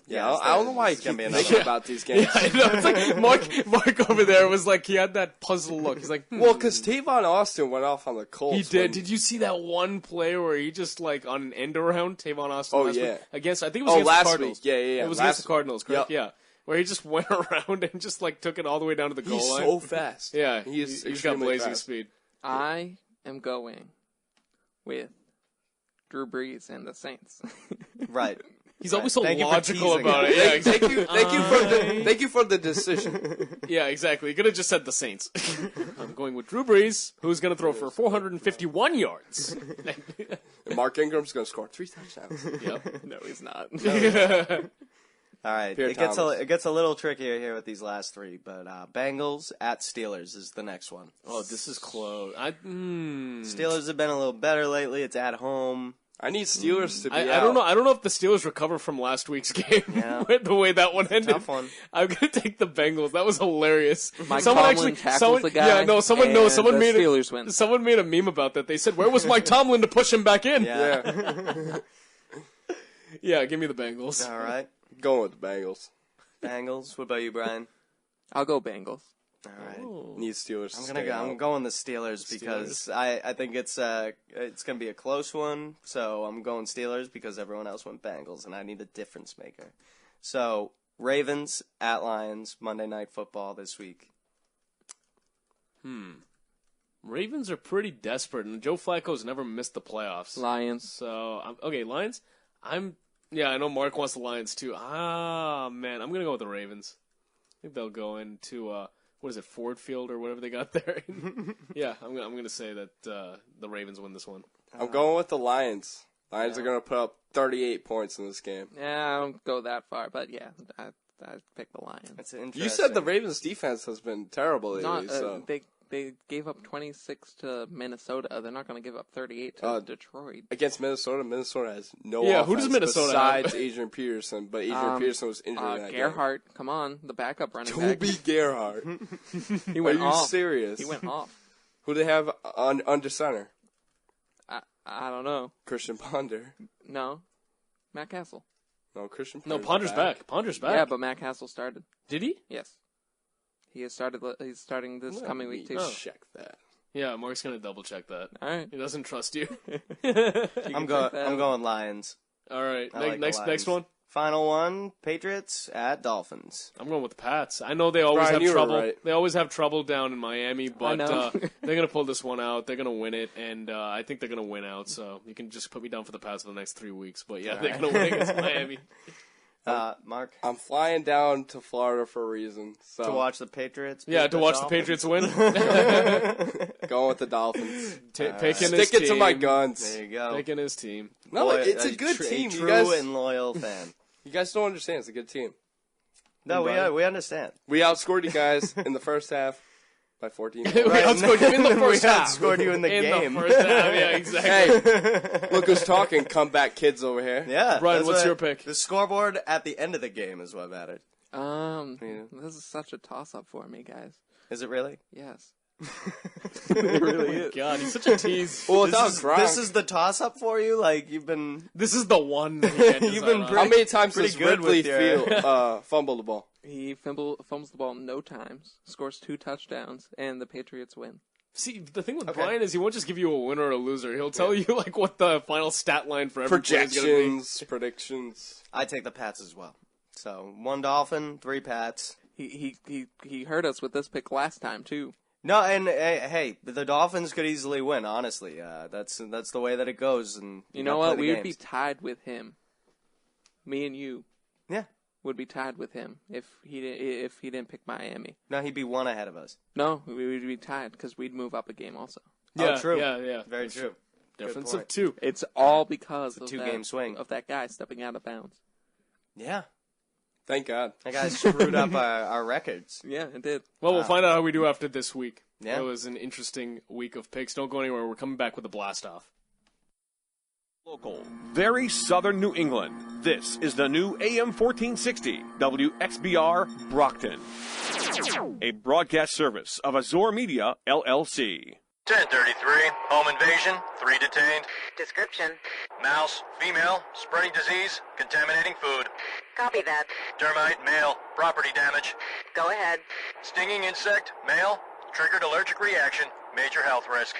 Yeah, I don't know why he's gonna be thinking about these games. Yeah, I know. It's like Mark over there was like, he had that puzzle look. He's like, Well, because Tavon Austin went off on the Colts. He did. when- Did you see that one play where he just like on an end around Tavon Austin? Oh, last yeah. week? Against I think it was Oh, against last the Cardinals. week. Yeah. It was Last- against the Cardinals, correct? Yep. Yeah. Where he just went around and just like took it all the way down to the goal He's line. so fast. Yeah, He's he's got extremely blazing fast. speed. I am going with Drew Brees and the Saints. Right. He's always so Thank you for logical teasing about it. it. Yeah, exactly. Thank you for the decision. Yeah, exactly. You could have just said the Saints. I'm going with Drew Brees, who's going to throw for 451 yards. And Mark Ingram's going to score 3 touchdowns. Yep. No, he's not. All right. Pierre Thomas. It gets a little trickier here with these last 3, but Bengals at Steelers is the next one. Oh, this is close. Steelers have been a little better lately. It's at home. I need Steelers to be I don't know. I don't know if the Steelers recover from last week's game. Yeah. The way that one ended. Tough one. I'm gonna take the Bengals. That was hilarious. Mike Tomlin tackles the guy, Yeah, no. Someone and made the Steelers win. Someone made a meme about that. They said, "Where was Mike Tomlin to push him back in?" Yeah. Yeah, give me the Bengals. All right. Going with the Bengals. Bengals. What about you, Brian? I'll go Bengals. All right. Need Steelers. I'm going the Steelers because I think it's gonna be a close one. So I'm going Steelers because everyone else went Bengals, and I need a difference maker. So Ravens at Lions Monday Night Football this week. Ravens are pretty desperate, and Joe Flacco's never missed the playoffs. Lions. So okay, Lions. I know Mark wants the Lions too. Man, I'm gonna go with the Ravens. I think they'll go into what is it, Ford Field or whatever they got there. Yeah, I'm gonna say that the Ravens win this one. I'm going with the Lions. Lions are going to put up 38 points in this game. Yeah, I don't go that far, but yeah, I pick the Lions. That's interesting. You said the Ravens' defense has been terrible lately. Not, they gave up 26 to Minnesota. They're not going to give up 38 to Detroit. Against Minnesota, Minnesota has no Yeah, offense who does Minnesota besides have? Adrian Peterson, but Adrian Peterson was injured in that Gerhardt, come on, the backup running back. Toby Gerhardt. He went Are you off. serious? He went off. Who do they have under center? I don't know. Christian Ponder. No. Matt Castle. No, Christian No, Ponder's Ponder's back. Ponder's back. Yeah, but Matt Castle started. Did he? Yes. He has started. He's starting this coming week too. Check that. Yeah, Mark's gonna double check that. All right. He doesn't trust you. I'm going Lions. All right. Like Next one. Final one, Patriots at Dolphins. I'm going with the Pats. I know they always Brian, have trouble. right. They always have trouble down in Miami, but know. they're going to pull this one out. They're going to win it, and I think they're going to win out. So you can just put me down for the Pats for the next 3 weeks. But yeah, they're going to win against Miami. Mark? I'm flying down to Florida for a reason. So. To watch the Patriots? Yeah, to watch the Patriots win. Going with the Dolphins. Picking Stick it to my guns. There you go. Picking his team. No, it's a good team. True You guys, and loyal fan. you guys don't understand. It's a good team. No, we understand. We outscored you guys in the first half by 14. We outscored you in the first half. We outscored you in the game. The first half, yeah, exactly. Hey, look who's talking. Comeback kids over here. Yeah. Brian, what's your pick? The scoreboard at the end of the game is what mattered. This is such a toss-up for me, guys. Is it really? Yes. It really is. God, he's such a tease. Well, this is the toss-up for you? Like, you've been... This is the one. You've been How many times pretty does good Ridley with your... fumble the ball? He fumbles the ball no times, scores 2 touchdowns, and the Patriots win. See, the thing with Brian is he won't just give you a winner or a loser. He'll tell you like what the final stat line for every player is going to be. Predictions. I take the Pats as well. So 1 Dolphin, 3 Pats. He hurt us with this pick last time too. No, and hey, the Dolphins could easily win. Honestly, that's the way that it goes. And you know what? We would be tied with him. Me and you. Yeah. Would be tied with him if he didn't pick Miami. No, he'd be 1 ahead of us. No, we would be tied because we'd move up a game also. Yeah, true. Yeah. Very true. Difference of 2. It's all because it's of a 2-game swing of that guy stepping out of bounds. Yeah. Thank God. That guy screwed up our records. Yeah, it did. Well, we'll find out how we do after this week. Yeah. It was an interesting week of picks. Don't go anywhere. We're coming back with a blast-off. Local, very southern New England. This is the new AM 1460 WXBR Brockton, a broadcast service of Azure Media, LLC. 1033, home invasion, 3 detained. Description. Mouse, female, spreading disease, contaminating food. Copy that. Termite, male, property damage. Go ahead. Stinging insect, male, triggered allergic reaction, major health risk.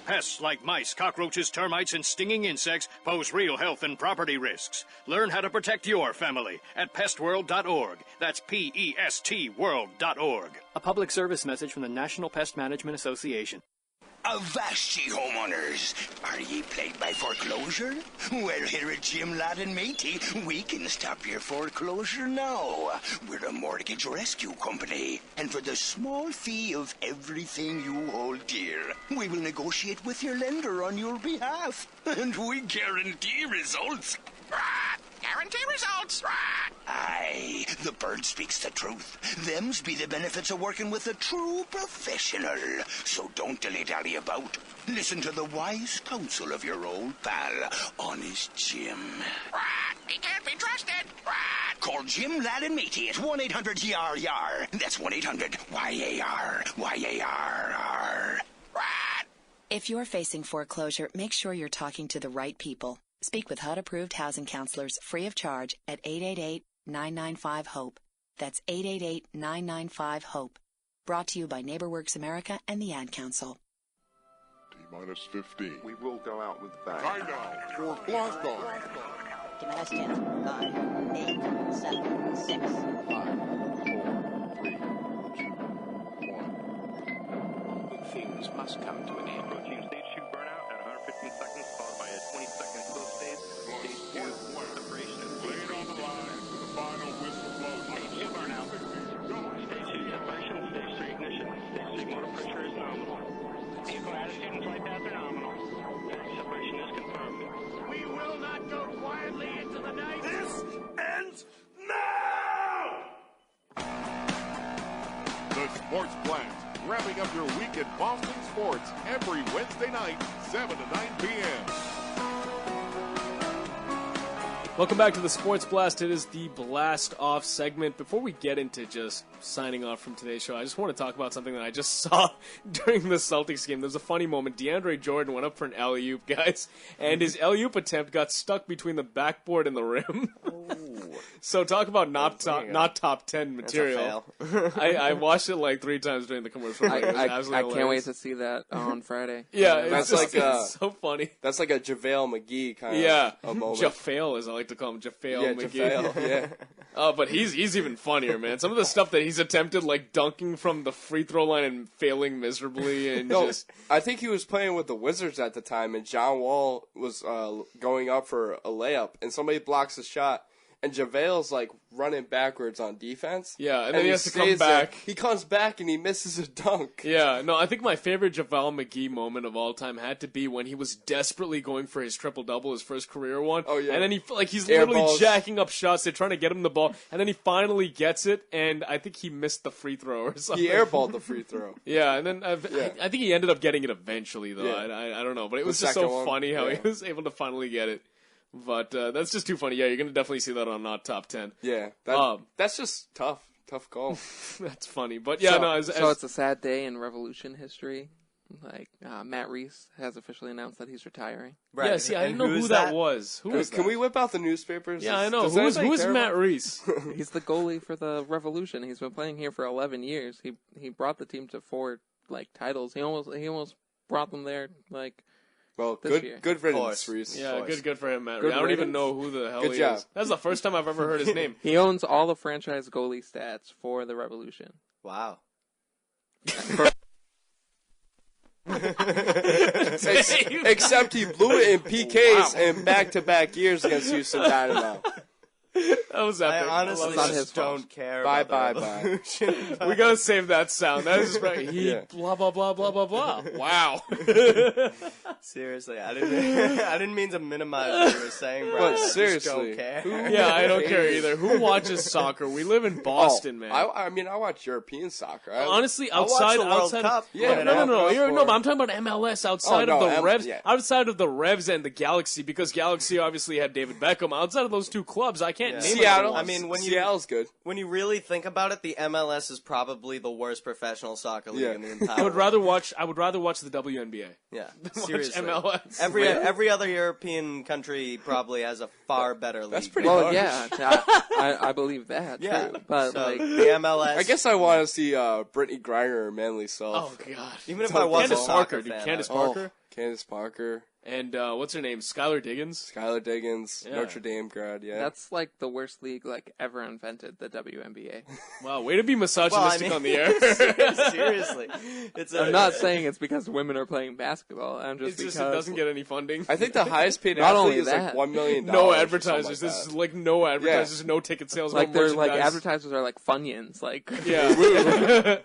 Pests like mice, cockroaches, termites, and stinging insects pose real health and property risks. Learn how to protect your family at pestworld.org. That's PEST world.org. A public service message from the National Pest Management Association. Avast ye, homeowners! Are ye plagued by foreclosure? Well, here at Jim Ladd & Matey, we can stop your foreclosure now. We're a mortgage rescue company, and for the small fee of everything you hold dear, we will negotiate with your lender on your behalf, and we guarantee results. Guarantee results. Aye, the bird speaks the truth. Them's be the benefits of working with a true professional. So don't dilly-dally about. Listen to the wise counsel of your old pal, Honest Jim. He can't be trusted. Call Jim Ladd & Matey at 1-800-YAR-YAR. That's 1-800-YAR. YAR. If you're facing foreclosure, make sure you're talking to the right people. Speak with HUD-approved housing counselors free of charge at 888-995-HOPE. That's 888-995-HOPE. Brought to you by NeighborWorks America and the Ad Council. T-minus 15. We will go out with the bang. Time now for blast off. T-minus 10, 9, 8, 7, 6, 5, 4, 3, 2, 1. Good things must come to an end. Approaching stage 2 burnout at 115 seconds, followed by a 20-second close phase. Stage 2, separation of stage 3. On the line to the final whistle blows. Stage 2 burnout. Stage 2 separation, stage 3 ignition. Stage 3 motor pressure is nominal. Vehicle attitude and flight path are nominal. Separation is confirmed. We will not go quietly into the night. This ends now! The Sports Blast, wrapping up your week in Boston sports every Wednesday night, 7 to 9 p.m. Welcome back to the Sports Blast. It is the Blast Off segment. Before we get into just signing off from today's show, I just want to talk about something that I just saw during the Celtics game. There was a funny moment. DeAndre Jordan went up for an alley-oop, guys, and his alley-oop attempt got stuck between the backboard and the rim. So talk about not top 10 material. I watched it like 3 times during the commercial. I can't wait to see that on Friday. Yeah, that's it's so funny. That's like a JaVale McGee kind of moment. JaVale, as I like to call him, JaVale McGee. JaVale, yeah. But he's even funnier, man. Some of the stuff that he's attempted, like dunking from the free throw line and failing miserably, and I think he was playing with the Wizards at the time, and John Wall was going up for a layup, and somebody blocks the shot. And JaVale's like running backwards on defense. Yeah, and then he has to come back. He comes back and he misses a dunk. Yeah, no, I think my favorite JaVale McGee moment of all time had to be when he was desperately going for his triple-double, his first career one. Oh, yeah. And then he's literally jacking up shots. They're trying to get him the ball. And then he finally gets it, and I think he missed the free throw or something. He airballed the free throw. Yeah, and then I think he ended up getting it eventually, though. Yeah. I don't know. But it was just so funny how he was able to finally get it. But that's just too funny. Yeah, you're going to definitely see that on Not Top 10. Yeah, that's just tough call. That's funny. But yeah, so it's a sad day in Revolution history. Like, Matt Reese has officially announced that he's retiring. Right. Yeah, see, I didn't know who that was. Who was that? Can we whip out the newspapers? Yeah, I know. Who's Matt Reese? He's the goalie for the Revolution. He's been playing here for 11 years. He brought the team to 4 titles. He almost brought them there Well, good riddance, Reese. Yeah, good for him, Matt. I don't even know who the hell he is. That's the first time I've ever heard his name. He owns all the franchise goalie stats for the Revolution. Wow. Except he blew it in PKs in back-to-back years against Houston Dynamo. That was epic. I honestly just don't care. Bye. We gotta save that sound. That is right. Blah blah blah blah blah blah. Wow. Seriously, I didn't mean to minimize what you were saying, bro. But seriously, I just don't care. Yeah, I don't care either. Who watches soccer? We live in Boston, man. I mean, I watch European soccer. Honestly, outside Cup. Yeah, no, but I'm talking about MLS outside of the Revs. Yeah. Outside of the Revs and the Galaxy, because Galaxy obviously had David Beckham. Outside of those 2 clubs, I can't name Seattle. I mean, Seattle's good. When you really think about it, the MLS is probably the worst professional soccer league in the entire I would rather watch the WNBA. Yeah, seriously. MLS. Every other European country probably has a far better league. That's pretty harsh. Yeah, I believe that. Yeah, too. But so the MLS. I guess I want to see Brittany Griner or Manly Self. Oh God! Even if I wasn't a soccer fan, Candace Parker. Candace Parker. And what's her name? Skylar Diggins? Skylar Diggins, Notre Dame grad, yeah. That's like the worst league ever invented, the WNBA. Wow, way to be misogynistic on the air. Seriously. I'm not saying it's because women are playing basketball. It's just it doesn't get any funding. I think the highest paid athlete is like $1 million. No advertisers. This is like no advertisers, no ticket sales, no merchandise. Like advertisers are like Funyuns. Yeah.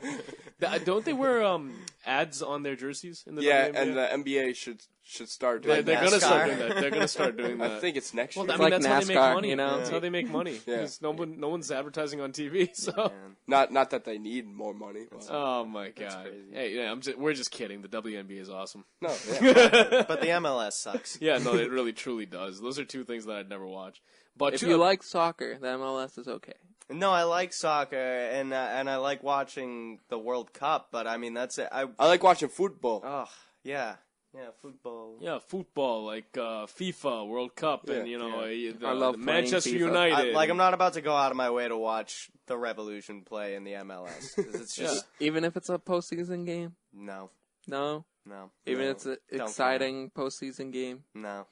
Don't they wear ads on their jerseys in the WNBA? And the NBA should start doing that. They're going to start doing that. They're going to start doing that. I think it's next year. Well, I mean, that's NASCAR, how they make money. You know? That's how they make money. Because no one's advertising on TV. So not that they need more money. But. Oh my God! Hey, we're just kidding. The WNBA is awesome. No, but the MLS sucks. Yeah, no, it really truly does. Those are 2 things that I'd never watch. But if you like soccer, the MLS is okay. No, I like soccer and I like watching the World Cup, but I mean that's it. I like watching football. Oh yeah, football. Yeah, football like FIFA World Cup and I love Manchester FIFA. United. I'm not about to go out of my way to watch the Revolution play in the MLS. It's just even if it's a postseason game. No. Even if it's an exciting postseason game. No.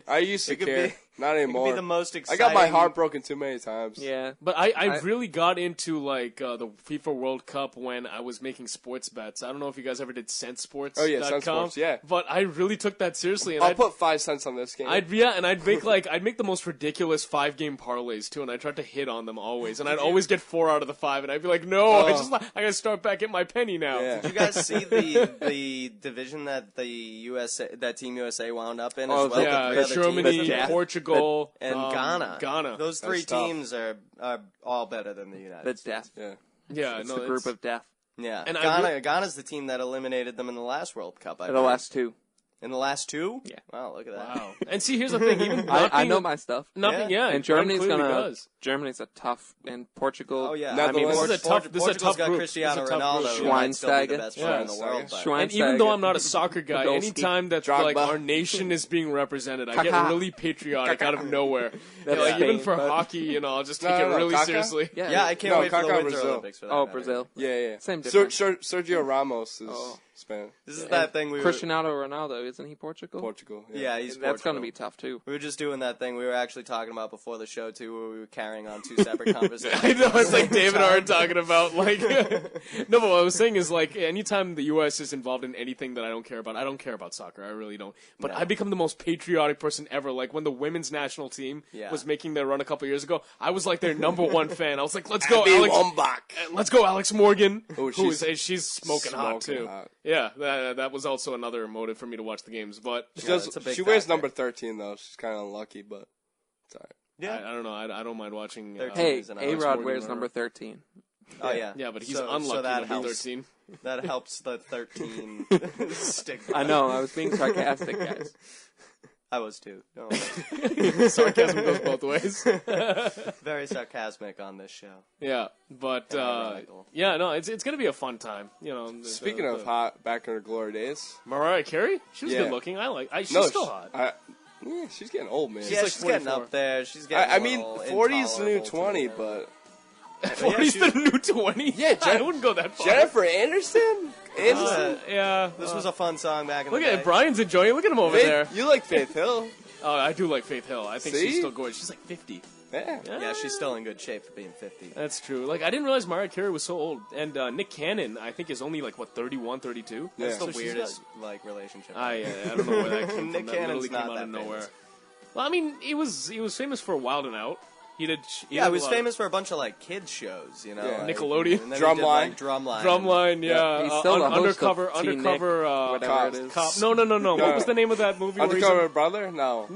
I used to care. Not anymore. It could be the most exciting. I got my heart broken too many times. Yeah. But I really got into the FIFA World Cup when I was making sports bets. I don't know if you guys ever did CentSports. Oh yeah, CentSports, yeah. But I really took that seriously. And I'll put 5 cents on this game. I'd make the most ridiculous 5-game parlays too, and I tried to hit on them always. And I'd always get 4 out of the 5, and I'd be like, no, I gotta start back at my penny now. Yeah. Did you guys see the division that that Team USA wound up in as well? Yeah, Germany, Portugal, and Ghana. Ghana. Those 3 teams are all better than the United States. Death. Yeah. It's the group of death. Yeah, and Ghana's the team that eliminated them in the last World Cup. The last 2. In the last 2? Yeah. Wow, look at that. Wow. And see, here's the thing. Even I know my stuff. And Germany's Germany's a tough, and Portugal. Oh yeah, I mean, this is a tough Portugal's got group. Cristiano Ronaldo, who might still be the best player in the world. And even though I'm not a soccer guy, anytime that like our nation is being represented, I get really patriotic out of nowhere. Even for hockey, I'll just take it really seriously. Yeah, I can't wait for the Winter Olympics for that. Oh, Brazil. Yeah. Same difference. Sergio Ramos is Spanish. This is that thing Cristiano Ronaldo, isn't he Portugal? Portugal. Yeah, he's That's going to be tough too. We were just doing that thing we were actually talking about before the show too, where we were carrying on 2 separate conversations. I know, it's like David and I are talking about like. No, but what I was saying is like, anytime the U.S. is involved in anything that I don't care about soccer. I really don't. But I become the most patriotic person ever. Like when the women's national team was making their run a couple years ago, I was like their number 1 fan. I was like, let's go, Alex. Let's go, Alex Morgan. She's smoking hot too. Yeah, that was also another motive for me to watch the games. But she wears number 13 though. She's kind of unlucky, but it's alright. Yeah, I don't know. I don't mind watching. Hey, A-Rod wears number 13. Oh yeah, yeah, but he's unlucky that number helps. 13. That helps the 13 stigma. I know. I was being sarcastic, guys. I was too. No. Sarcasm goes both ways. Very sarcastic on this show. Yeah, but it's gonna be a fun time. Speaking of hot, back in her glory days, Mariah Carey, she was good looking. She's still hot. She's getting old, man. She's getting up there. She's getting. 40's the new 20, but 40's the new 20. Yeah, I wouldn't go that far. Jennifer Anderson. This was a fun song back in the day. Look at Brian's enjoying it. Look at him over there. You like Faith Hill? Oh, I do like Faith Hill. I think she's still gorgeous. She's like 50. Yeah, she's still in good shape for being 50. That's true. Like, I didn't realize Mariah Carey was so old. And Nick Cannon, I think, is only, 31, 32. That's the weirdest, relationship. I don't know where that came from. Nick Cannon's came out of nowhere. Well, I mean, he was famous for Wild 'N Out. He was famous for a bunch of kids shows, Nickelodeon, Drumline, yeah. He's still undercover, whatever it is. Cop. No. What was the name of that movie? Undercover Brother? No,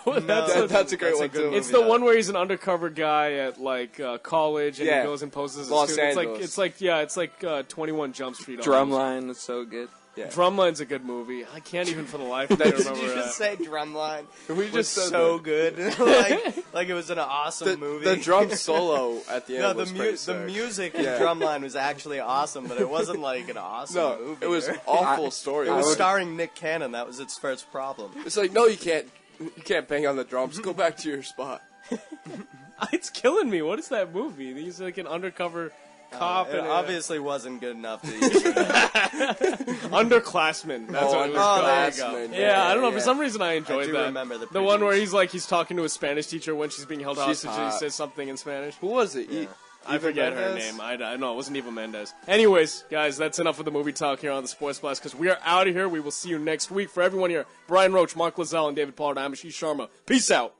that's a great one too. It's the one where he's an undercover guy at college and he goes and poses as Los a student. Angeles. It's like 21 Jump Street. Drumline is so good. Yeah. Drumline's a good movie. I can't even for the life of me remember. Did you just say Drumline? We just said so good, like it was an awesome movie. The drum solo at the end. The music in Drumline was actually awesome, but it wasn't like an awesome movie. It was an awful story. It was starring Nick Cannon. That was its first problem. It's like, no, you can't bang on the drums. Go back to your spot. It's killing me. What is that movie? He's like an undercover cop. It obviously wasn't good enough to use Underclassmen. That's what it was called. Yeah, I don't know. For some reason, I enjoyed that. Remember the one where he's talking to a Spanish teacher when she's being held hostage and he says something in Spanish. Who was it? Yeah. I forget her name. I know it wasn't Eva Mendes. Anyways, guys, that's enough of the movie talk here on the Sports Blast because we are out of here. We will see you next week. For everyone here, Brian Roach, Mark Lazell, and David Pollard, I'm Aashish Sharma. Peace out.